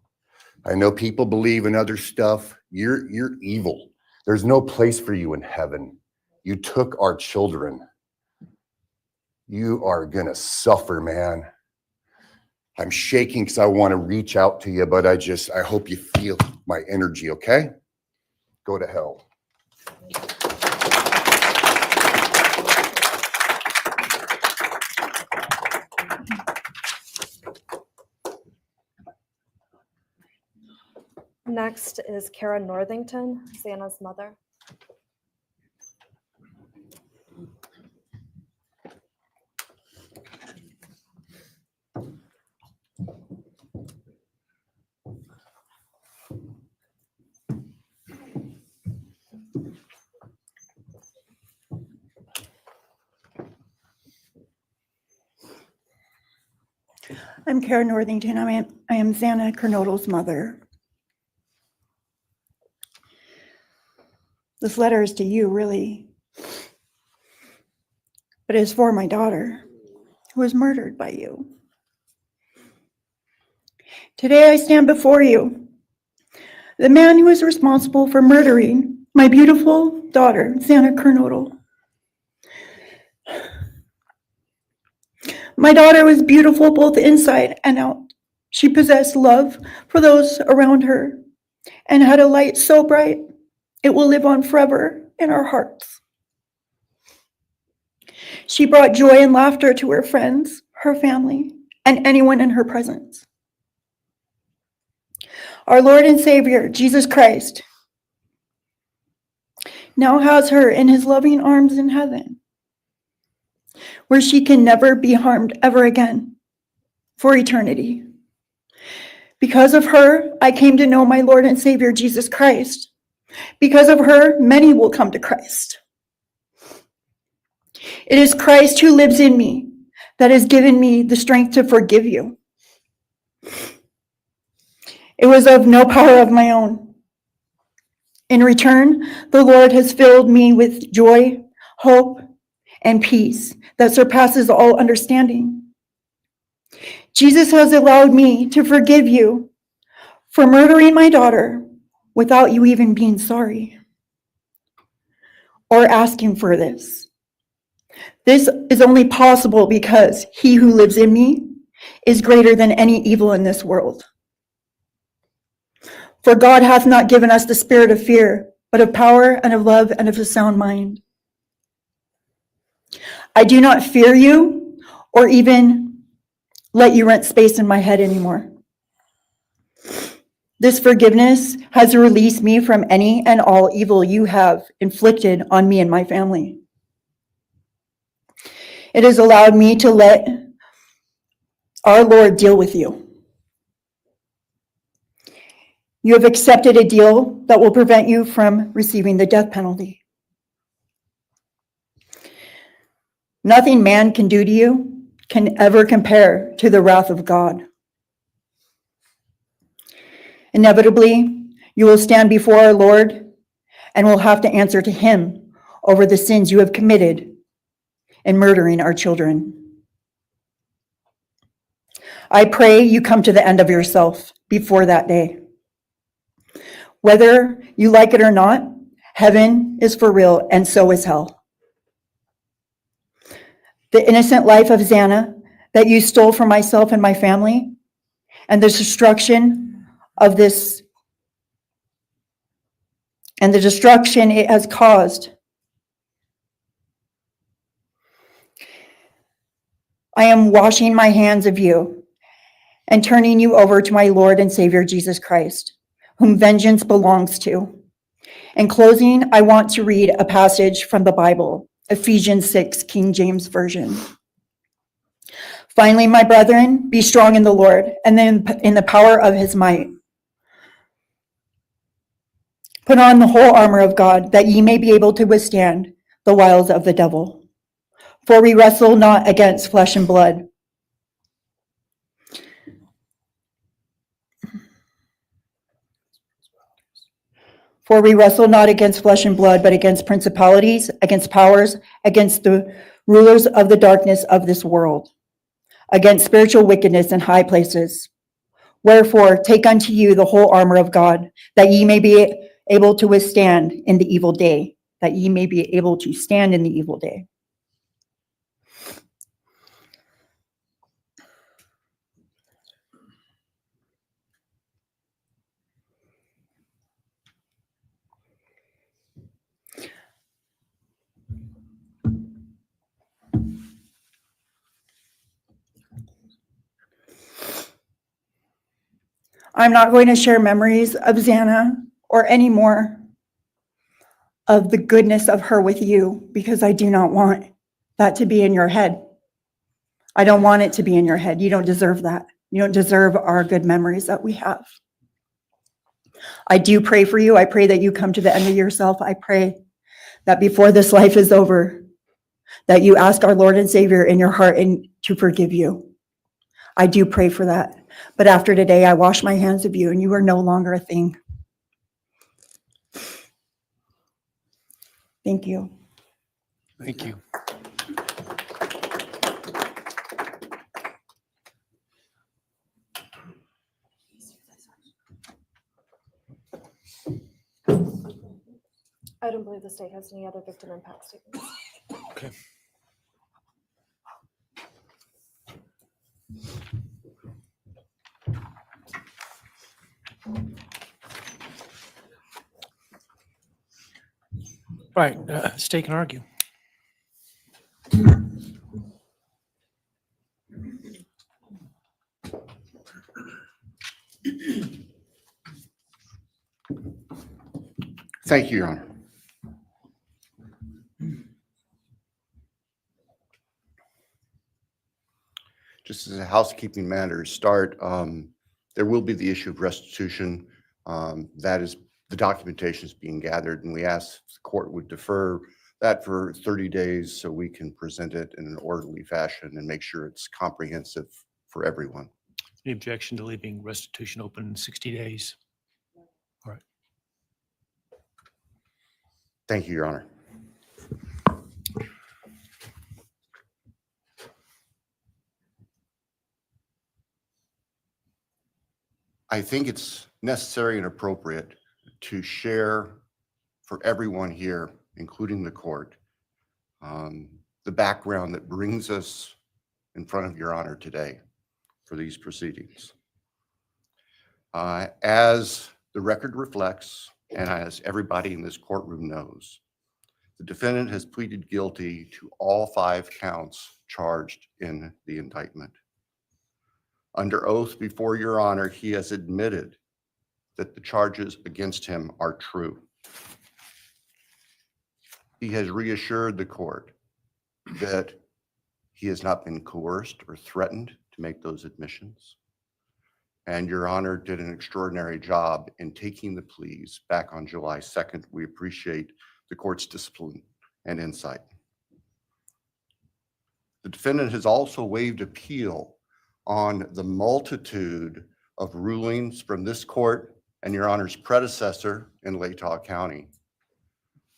I know people believe in other stuff. You're evil. There's no place for you in heaven. You took our children. You are going to suffer, man. I'm shaking because I want to reach out to you, but I hope you feel my energy, okay? Go to hell. Next is Cara Northington, Xana's mother. I'm Cara Northington. I am Xana Kernodle's mother. This letter is to you, really. But it's for my daughter, who was murdered by you. Today I stand before you, the man who is responsible for murdering my beautiful daughter, Jasmine Kernodle. My daughter was beautiful both inside and out. She possessed love for those around her and had a light so bright it will live on forever in our hearts. She brought joy and laughter to her friends, her family, and anyone in her presence. Our Lord and Savior, Jesus Christ, now has her in his loving arms in heaven, where she can never be harmed ever again for eternity. Because of her, I came to know my Lord and Savior, Jesus Christ. Because of her, many will come to Christ. It is Christ who lives in me that has given me the strength to forgive you. It was of no power of my own. In return, the Lord has filled me with joy, hope, and peace that surpasses all understanding. Jesus has allowed me to forgive you for murdering my daughter without you even being sorry or asking for this. This is only possible because he who lives in me is greater than any evil in this world. For God hath not given us the spirit of fear, but of power and of love and of a sound mind. I do not fear you or even let you rent space in my head anymore. This forgiveness has released me from any and all evil you have inflicted on me and my family. It has allowed me to let our Lord deal with you. You have accepted a deal that will prevent you from receiving the death penalty. Nothing man can do to you can ever compare to the wrath of God. Inevitably, you will stand before our Lord and will have to answer to him over the sins you have committed in murdering our children. I pray you come to the end of yourself before that day. Whether you like it or not, heaven is for real and so is hell. The innocent life of Xana that you stole from myself and my family, and the destruction of this, and the destruction it has caused. I am washing my hands of you and turning you over to my Lord and Savior, Jesus Christ, whom vengeance belongs to. In closing, I want to read a passage from the Bible, Ephesians 6, King James Version. Finally, my brethren, be strong in the Lord and then in the power of his might. Put on the whole armor of God, that ye may be able to withstand the wiles of the devil. For we wrestle not against flesh and blood. For we wrestle not against flesh and blood, but against principalities, against powers, against the rulers of the darkness of this world, against spiritual wickedness in high places. Wherefore, take unto you the whole armor of God, that ye may be able to withstand in the evil day, that ye may be able to stand in the evil day. I'm not going to share memories of Xana or any more of the goodness of her with you, because I do not want that to be in your head. I don't want it to be in your head. You don't deserve that. You don't deserve our good memories that we have. I do pray for you. I pray that you come to the end of yourself. I pray that before this life is over, that you ask our Lord and Savior in your heart and to forgive you. I do pray for that. But after today, I wash my hands of you, and you are no longer a thing. Thank you. Thank you. I don't believe the state has any other victim impact statements. Okay. Right, state can argue. Thank you, Your Honor. Just as a housekeeping matter to start, there will be the issue of restitution. That is, the documentation is being gathered, and we ask the court would defer that for 30 days so we can present it in an orderly fashion and make sure it's comprehensive for everyone. Any objection to leaving restitution open in 60 days? All right. Thank you, Your Honor. I think it's necessary and appropriate to share for everyone here, including the court, the background that brings us in front of Your Honor today for these proceedings. As the record reflects, and as everybody in this courtroom knows, the defendant has pleaded guilty to all 5 counts charged in the indictment. Under oath before Your Honor, he has admitted that the charges against him are true. He has reassured the court that he has not been coerced or threatened to make those admissions. And Your Honor did an extraordinary job in taking the pleas back on July 2nd. We appreciate the court's discipline and insight. The defendant has also waived appeal on the multitude of rulings from this court and Your Honor's predecessor in Latah County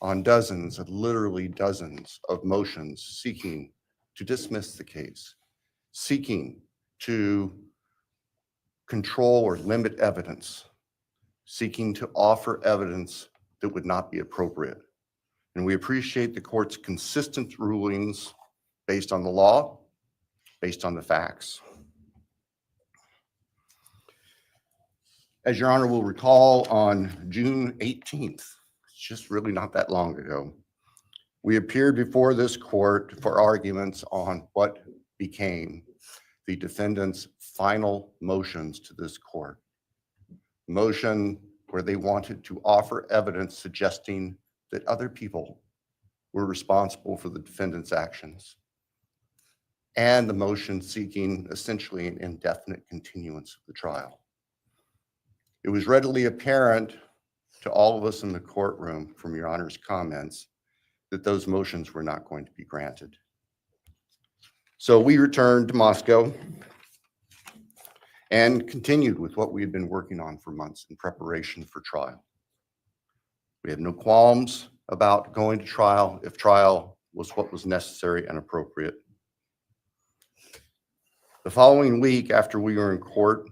on dozens, literally dozens of motions seeking to dismiss the case, seeking to control or limit evidence, seeking to offer evidence that would not be appropriate. And we appreciate the court's consistent rulings based on the law, based on the facts. As Your Honor will recall, on June 18th, it's just really not that long ago, we appeared before this court for arguments on what became the defendant's final motions to this court. Motion where they wanted to offer evidence suggesting that other people were responsible for the defendant's actions, and the motion seeking essentially an indefinite continuance of the trial. It was readily apparent to all of us in the courtroom from Your Honor's comments that those motions were not going to be granted. So we returned to Moscow and continued with what we had been working on for months in preparation for trial. We had no qualms about going to trial if trial was what was necessary and appropriate. The following week after we were in court,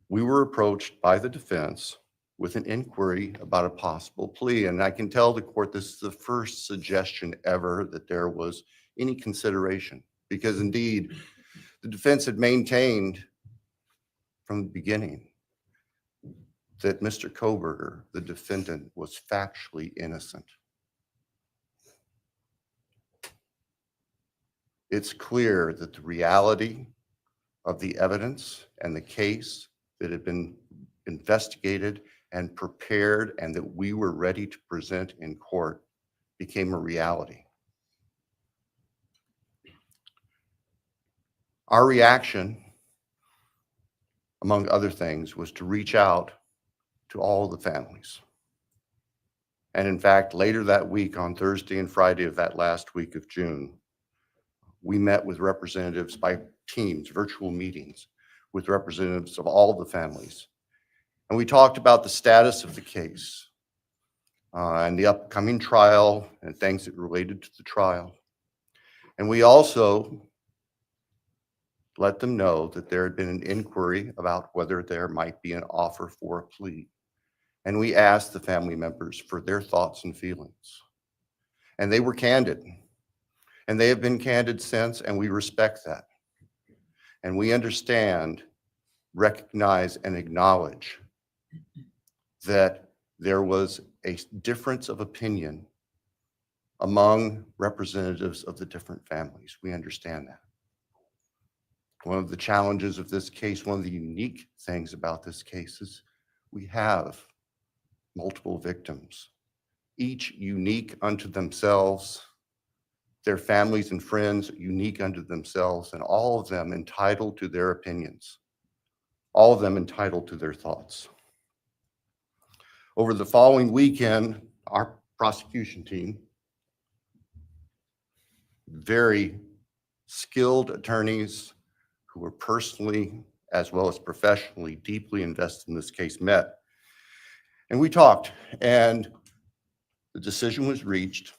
we were approached by the defense with an inquiry about a possible plea. And I can tell the court this is the first suggestion ever that there was any consideration, because indeed the defense had maintained from the beginning that Mr. Kohberger, the defendant, was factually innocent. It's clear that the reality of the evidence and the case that had been investigated and prepared and that we were ready to present in court became a reality. Our reaction, among other things, was to reach out to all the families. And in fact, later that week, on Thursday and Friday of that last week of June, we met with representatives by teams, virtual meetings, with representatives of all the families. And we talked about the status of the case, and the upcoming trial and things that related to the trial. And we also let them know that there had been an inquiry about whether there might be an offer for a plea. And we asked the family members for their thoughts and feelings. And they were candid. And they have been candid since, and we respect that. And we understand, recognize, and acknowledge that there was a difference of opinion among representatives of the different families. We understand that. One of the challenges of this case, one of the unique things about this case is we have multiple victims, each unique unto themselves, their families and friends unique unto themselves, and all of them entitled to their opinions, all of them entitled to their thoughts. Over the following weekend, our prosecution team, very skilled attorneys who were personally as well as professionally deeply invested in this case, met. And we talked, and the decision was reached.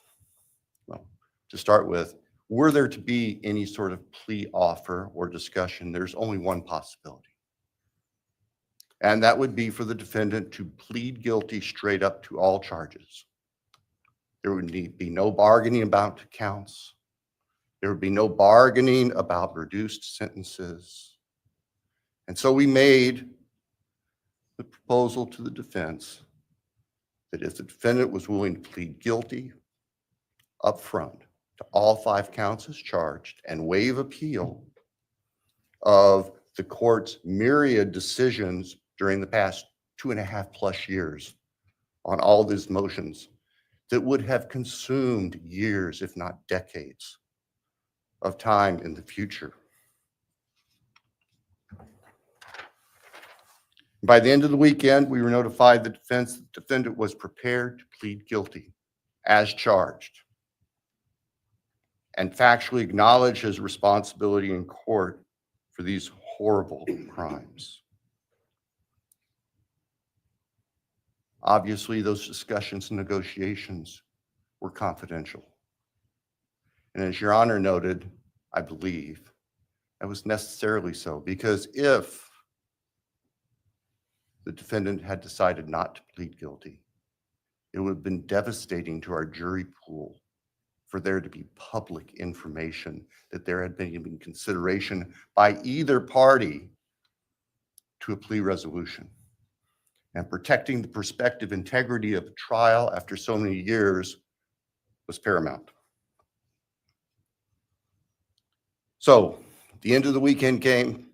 Well, to start with, were there to be any sort of plea offer or discussion, there's only one possibility. And that would be for the defendant to plead guilty straight up to all charges. There would be no bargaining about counts. There would be no bargaining about reduced sentences. And so we made the proposal to the defense that if the defendant was willing to plead guilty up front to all 5 counts as charged and waive appeal of the court's myriad decisions during the past 2.5+ years on all these motions that would have consumed years, if not decades, of time in the future. By the end of the weekend, we were notified the defendant was prepared to plead guilty as charged and factually acknowledge his responsibility in court for these horrible crimes. Obviously, those discussions and negotiations were confidential. And as Your Honor noted, I believe that was necessarily so, because if the defendant had decided not to plead guilty, it would have been devastating to our jury pool for there to be public information that there had been even consideration by either party to a plea resolution. And protecting the prospective integrity of a trial after so many years was paramount. So, the end of the weekend came.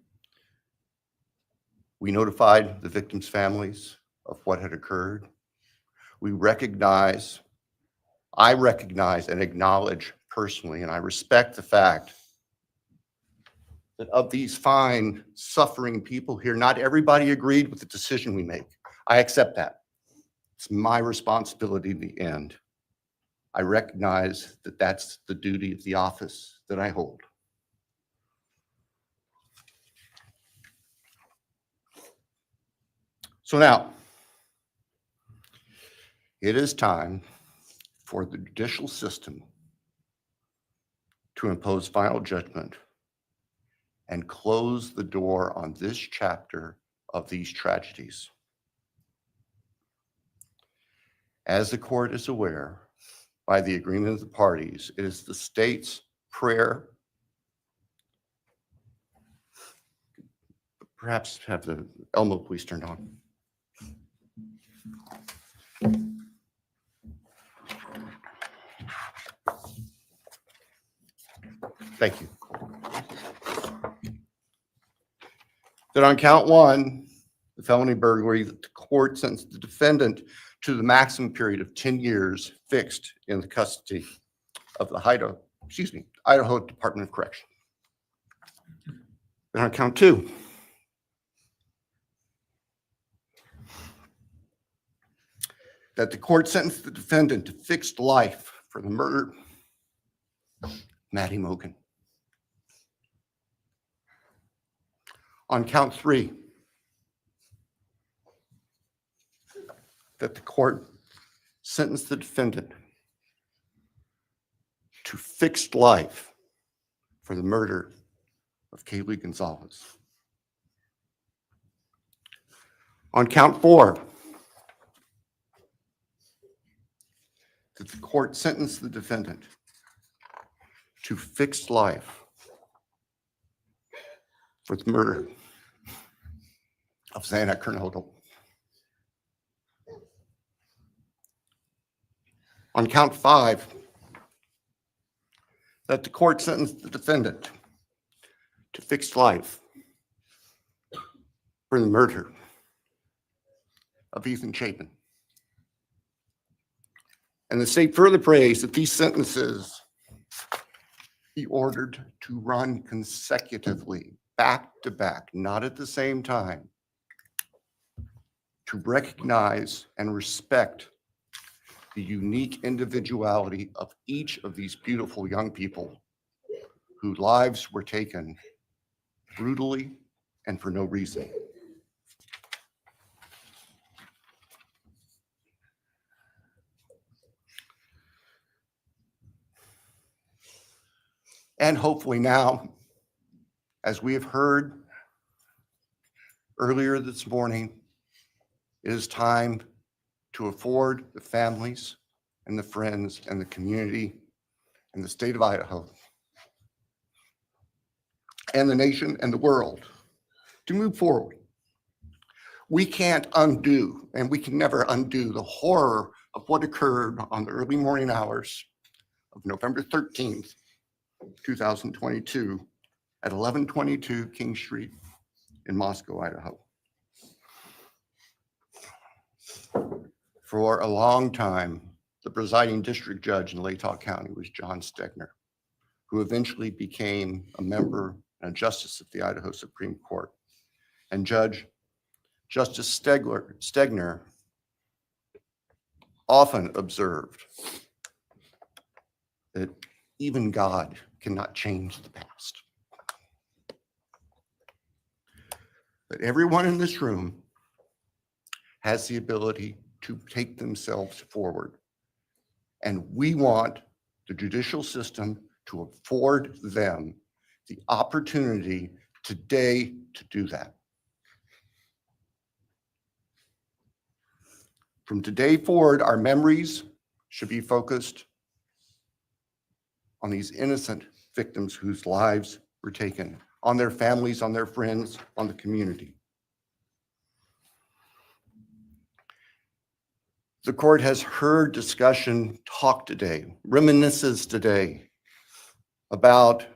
We notified the victims' families of what had occurred. I recognize and acknowledge personally, and I respect the fact that of these fine, suffering people here, not everybody agreed with the decision we make. I accept that. It's my responsibility in the end. I recognize that that's the duty of the office that I hold. So now, it is time for the judicial system to impose final judgment and close the door on this chapter of these tragedies. As the court is aware, by the agreement of the parties, it is the state's prayer. Perhaps have the Elmo police turned on. Thank you. That on count 1, the felony burglary, that the court sentenced the defendant to the maximum period of 10 years fixed in the custody of the Idaho Department of Correction. Then on count 2, that the court sentenced the defendant to fixed life for the murder of Maddie Mogen. On count 3, that the court sentenced the defendant to fixed life for the murder of Kaylee Gonzalez. On count 4, that the court sentenced the defendant to fixed life for the murder of Jasmine Kernodle. On count 5, that the court sentenced the defendant to fixed life for the murder of Ethan Chapin. And the state further prays that these sentences be ordered to run consecutively, back to back, not at the same time, to recognize and respect the unique individuality of each of these beautiful young people whose lives were taken brutally and for no reason. And hopefully now, as we have heard earlier this morning, it is time to afford the families and the friends and the community and the state of Idaho and the nation and the world to move forward. We can't undo, and we can never undo, the horror of what occurred on the early morning hours of November 13th, 2022 at 1122 King Street in Moscow, Idaho. For a long time, the presiding district judge in Latah County was John Stegner, who eventually became a member and a justice of the Idaho Supreme Court. And Justice Stegner often observed that even God cannot change the past. But everyone in this room has the ability to take themselves forward. And we want the judicial system to afford them the opportunity today to do that. From today forward, our memories should be focused on these innocent victims whose lives were taken, on their families, on their friends, on the community. The court has heard discussion, talk today, reminiscences today about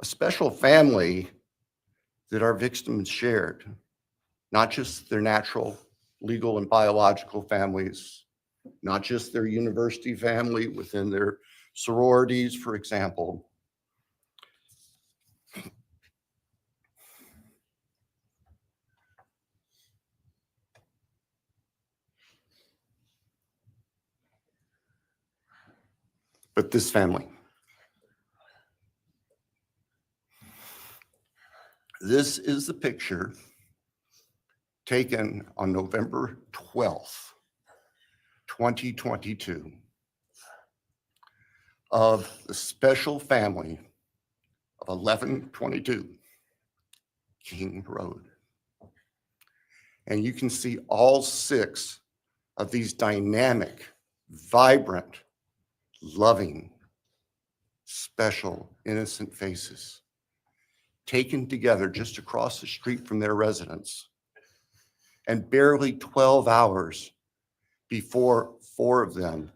a special family that our victims shared, not just their natural, legal, and biological families, not just their university family within their sororities, for example. But this family. This is the picture taken on November 12th, 2022, of the special family of 1122 King Road. And you can see all 6 of these dynamic, vibrant, loving, special, innocent faces taken together just across the street from their residence, and barely 12 hours before 4 of them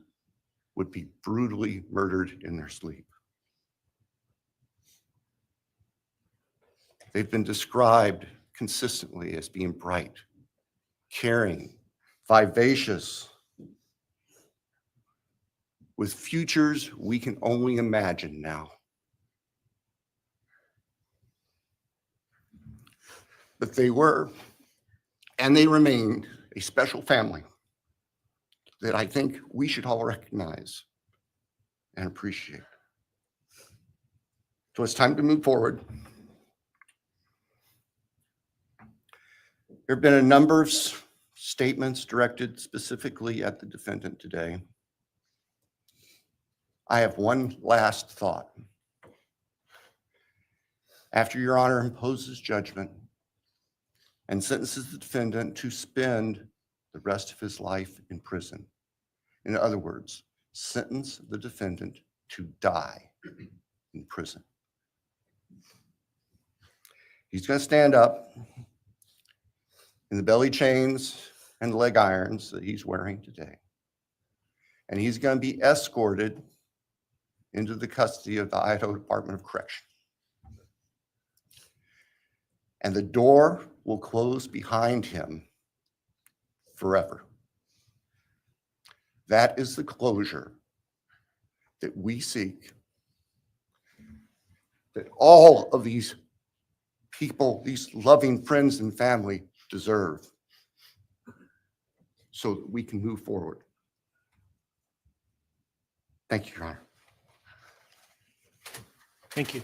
would be brutally murdered in their sleep. They've been described consistently as being bright, caring, vivacious, with futures we can only imagine now. But they were, and they remain, a special family that I think we should all recognize and appreciate. So it's time to move forward. There have been a number of statements directed specifically at the defendant today, I have one last thought. After Your Honor imposes judgment and sentences the defendant to spend the rest of his life in prison, in other words, sentence the defendant to die in prison, he's going to stand up in the belly chains and leg irons that he's wearing today, and he's going to be escorted into the custody of the Idaho Department of Correction. And the door will close behind him forever. That is the closure that we seek, that all of these people, these loving friends and family deserve, so that we can move forward. Thank you, Your Honor. Thank you.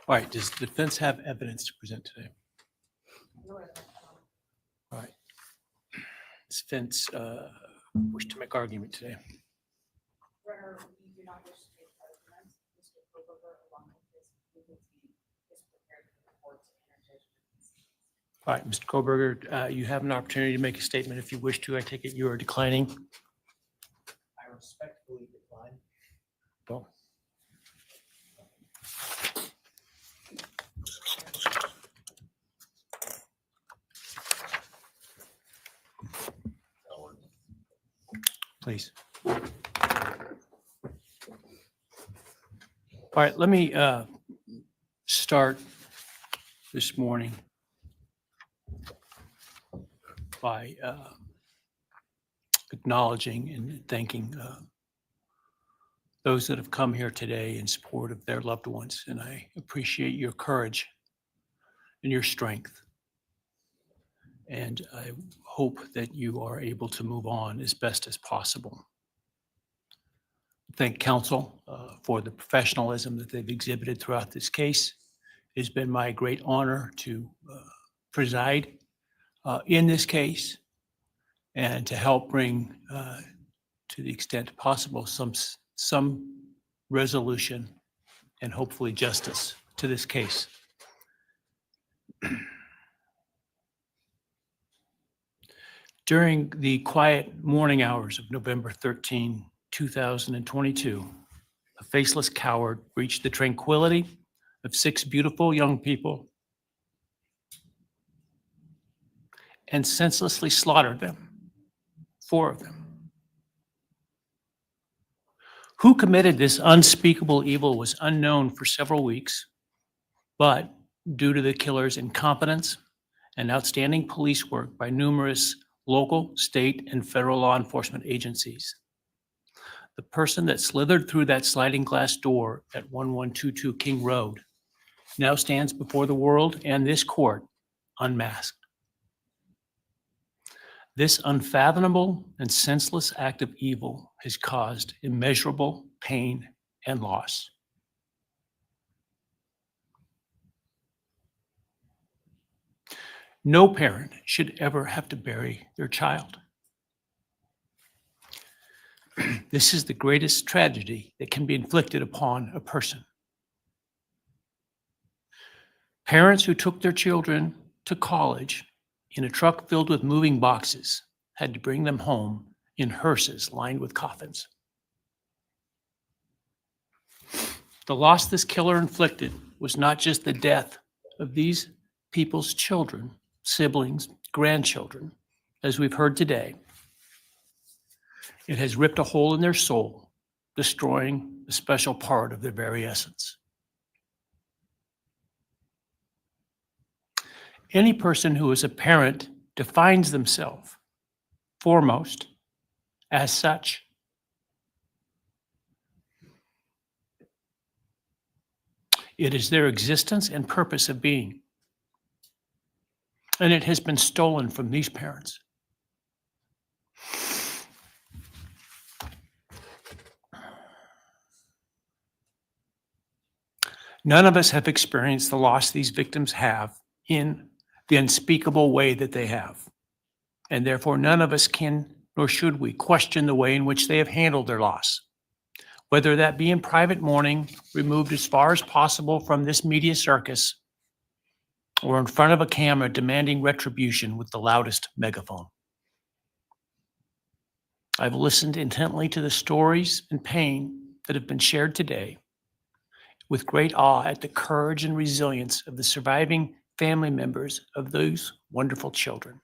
All right, does the defense have evidence to present today? All right. Does defense wish to make argument today? Runner, we do not wish to take arguments. Mr. Kohberger, along with his legal team, is prepared for the court to enter judgment. All right, Mr. Kohberger, you have an opportunity to make a statement if you wish to. I take it you are declining. I respectfully decline. Well, please. All right, let me start this morning by acknowledging and thanking those that have come here today in support of their loved ones. And I appreciate your courage and your strength. And I hope that you are able to move on as best as possible. Thank counsel for the professionalism that they've exhibited throughout this case. It's been my great honor to preside in this case and to help bring, to the extent possible, some resolution and hopefully justice to this case. During the quiet morning hours of November 13, 2022, a faceless coward breached the tranquility of 6 beautiful young people and senselessly slaughtered them, 4 of them. Who committed this unspeakable evil was unknown for several weeks, but due to the killer's incompetence and outstanding police work by numerous local, state, and federal law enforcement agencies, the person that slithered through that sliding glass door at 1122 King Road now stands before the world and this court unmasked. This unfathomable and senseless act of evil has caused immeasurable pain and loss. No parent should ever have to bury their child. This is the greatest tragedy that can be inflicted upon a person. Parents who took their children to college in a truck filled with moving boxes had to bring them home in hearses lined with coffins. The loss this killer inflicted was not just the death of these people's children, siblings, grandchildren, as we've heard today. It has ripped a hole in their soul, destroying a special part of their very essence. Any person who is a parent defines themselves foremost as such. It is their existence and purpose of being. And it has been stolen from these parents. None of us have experienced the loss these victims have in the unspeakable way that they have. And therefore, none of us can, nor should we, question the way in which they have handled their loss. Whether that be in private mourning, removed as far as possible from this media circus, or in front of a camera demanding retribution with the loudest megaphone. I've listened intently to the stories and pain that have been shared today, with great awe at the courage and resilience of the surviving family members of those wonderful children.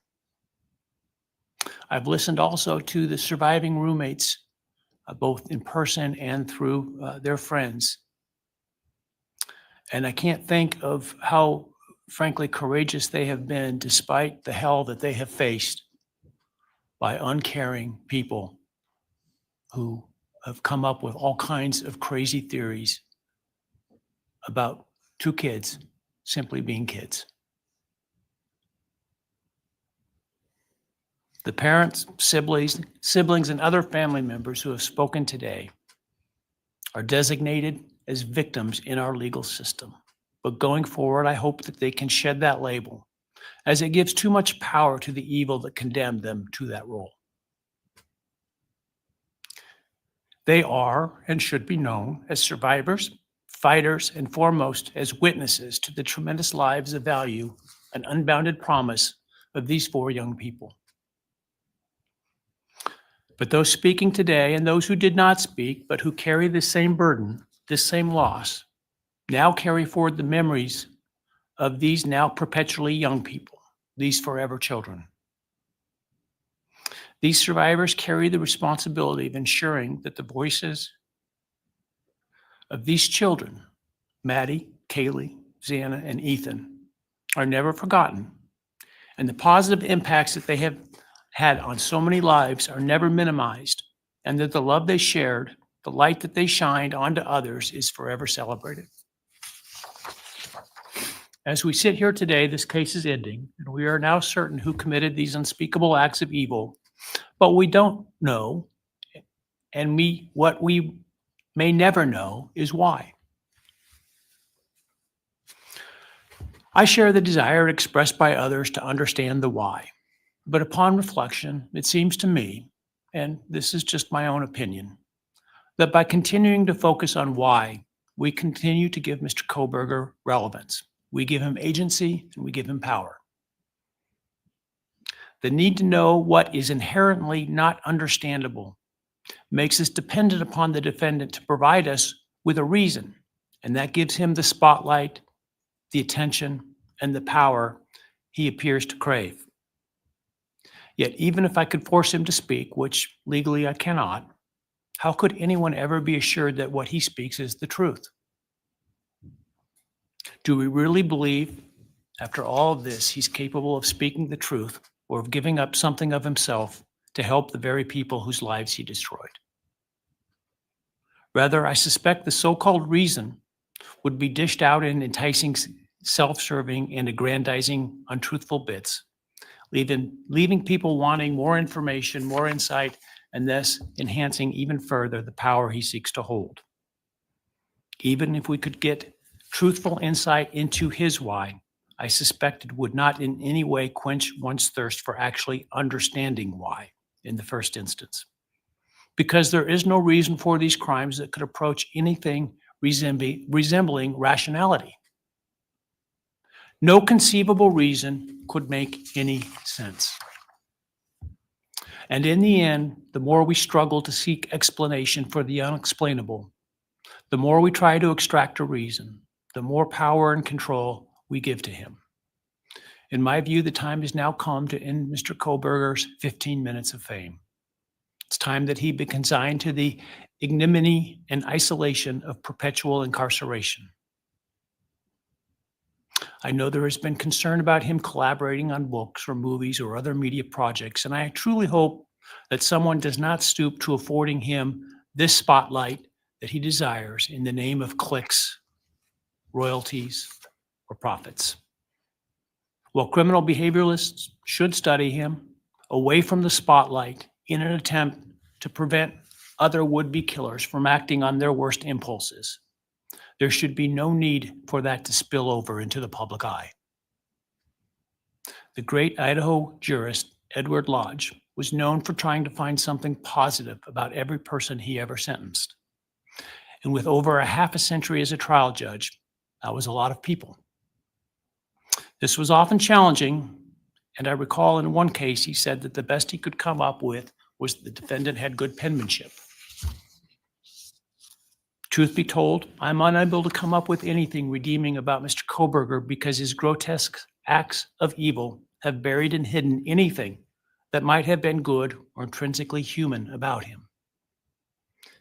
I've listened also to the surviving roommates, both in person and through their friends. And I can't think of how, frankly, courageous they have been despite the hell that they have faced by uncaring people who have come up with all kinds of crazy theories about two kids simply being kids. The parents, siblings, and other family members who have spoken today are designated as victims in our legal system. But going forward, I hope that they can shed that label, as it gives too much power to the evil that condemned them to that role. They are and should be known as survivors, fighters, and foremost as witnesses to the tremendous lives of value and unbounded promise of these four young people. But those speaking today and those who did not speak, but who carry the same burden, this same loss, now carry forward the memories of these now perpetually young people, these forever children. These survivors carry the responsibility of ensuring that the voices of these children, Maddie, Kaylee, Xana, and Ethan, are never forgotten, and the positive impacts that they have had on so many lives are never minimized, and that the love they shared, the light that they shined onto others is forever celebrated. As we sit here today, this case is ending, and we are now certain who committed these unspeakable acts of evil, but we don't know, and what we may never know is why. I share the desire expressed by others to understand the why. But upon reflection, it seems to me, and this is just my own opinion, that by continuing to focus on why, we continue to give Mr. Kohberger relevance. We give him agency and we give him power. The need to know what is inherently not understandable makes us dependent upon the defendant to provide us with a reason, and that gives him the spotlight, the attention, and the power he appears to crave. Yet even if I could force him to speak, which legally I cannot, how could anyone ever be assured that what he speaks is the truth? Do we really believe, after all of this, he's capable of speaking the truth or of giving up something of himself to help the very people whose lives he destroyed? Rather, I suspect the so-called reason would be dished out in enticing, self-serving, and aggrandizing untruthful bits, leaving people wanting more information, more insight, and thus enhancing even further the power he seeks to hold. Even if we could get truthful insight into his why, I suspect it would not in any way quench one's thirst for actually understanding why in the first instance. Because there is no reason for these crimes that could approach anything resembling rationality. No conceivable reason could make any sense. And in the end, the more we struggle to seek explanation for the unexplainable, the more we try to extract a reason, the more power and control we give to him. In my view, the time has now come to end Mr. Kohberger's 15 minutes of fame. It's time that he be consigned to the ignominy and isolation of perpetual incarceration. I know there has been concern about him collaborating on books or movies or other media projects, and I truly hope that someone does not stoop to affording him this spotlight that he desires in the name of clicks, royalties, or profits. While criminal behavioralists should study him away from the spotlight in an attempt to prevent other would-be killers from acting on their worst impulses, There should be no need for that to spill over into the public eye. The great Idaho jurist Edward Lodge was known for trying to find something positive about every person he ever sentenced. And with over a half a century as a trial judge, that was a lot of people. This was often challenging, and I recall in one case he said that the best he could come up with was the defendant had good penmanship. Truth be told, I'm unable to come up with anything redeeming about Mr. Kohberger because his grotesque acts of evil have buried and hidden anything that might have been good or intrinsically human about him.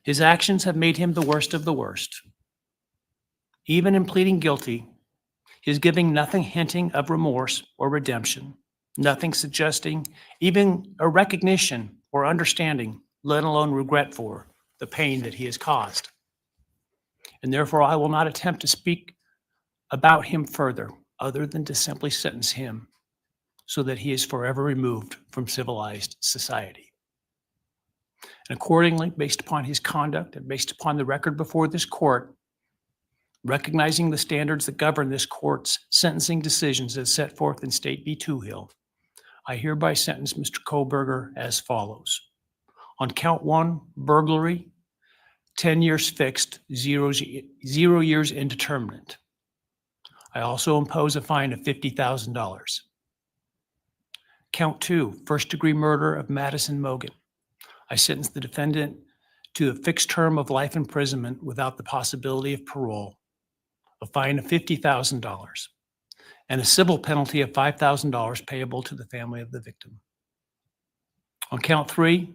His actions have made him the worst of the worst. Even in pleading guilty, he is giving nothing hinting of remorse or redemption, nothing suggesting even a recognition or understanding, let alone regret for the pain that he has caused. And therefore, I will not attempt to speak about him further, other than to simply sentence him so that he is forever removed from civilized society. And accordingly, based upon his conduct and based upon the record before this court, recognizing the standards that govern this court's sentencing decisions as set forth in State v. Toohill, I hereby sentence Mr. Kohberger as follows. On count 1, burglary, 10 years fixed, 0 years indeterminate. I also impose a fine of $50,000. Count 2, first-degree murder of Madison Mogen. I sentence the defendant to a fixed term of life imprisonment without the possibility of parole, a fine of $50,000, and a civil penalty of $5,000 payable to the family of the victim. On count 3,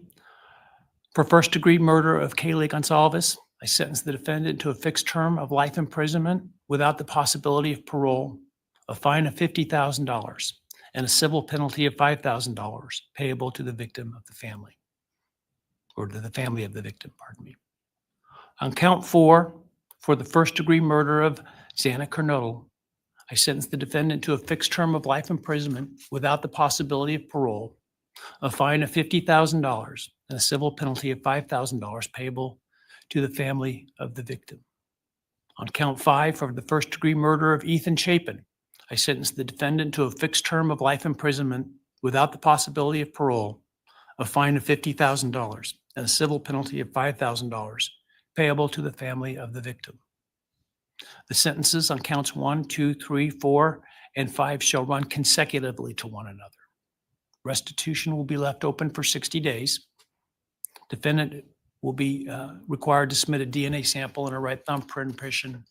for first-degree murder of Christi Gonzalez, I sentence the defendant to a fixed term of life imprisonment without the possibility of parole, a fine of $50,000, and a civil penalty of $5,000 payable to the victim of the family, or to the family of the victim, pardon me. On count 4, for the first-degree murder of Jasmine Kernodle, I sentence the defendant to a fixed term of life imprisonment without the possibility of parole, a fine of $50,000, and a civil penalty of $5,000 payable to the family of the victim. On count 5, for the first-degree murder of Ethan Chapin, I sentence the defendant to a fixed term of life imprisonment without the possibility of parole, a fine of $50,000, and a civil penalty of $5,000 payable to the family of the victim. The sentences on counts 1, 2, 3, 4, and 5 shall run consecutively to one another. Restitution will be left open for 60 days. Defendant will be required to submit a DNA sample and a right thumbprint impression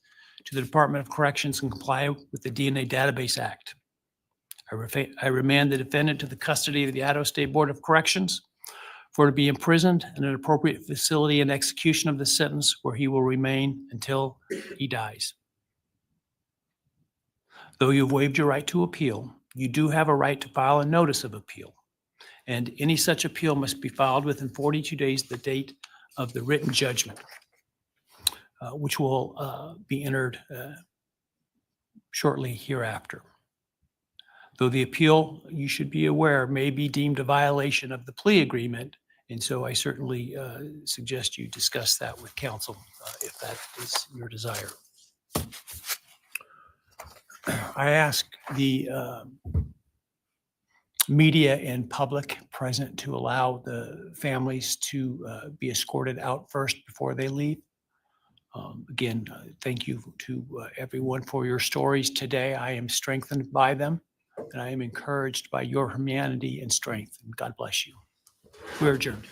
to the Department of Corrections and comply with the DNA Database Act. I remand the defendant to the custody of the Idaho State Board of Corrections for to be imprisoned in an appropriate facility in execution of the sentence where he will remain until he dies. Though you've waived your right to appeal, you do have a right to file a notice of appeal, and any such appeal must be filed within 42 days of the date of the written judgment, which will be entered shortly hereafter. Though the appeal, you should be aware, may be deemed a violation of the plea agreement, and so I certainly suggest you discuss that with counsel if that is your desire. I ask the media and public present to allow the families to be escorted out first before they leave. Again, thank you to everyone for your stories today. I am strengthened by them, and I am encouraged by your humanity and strength. And God bless you. We're adjourned.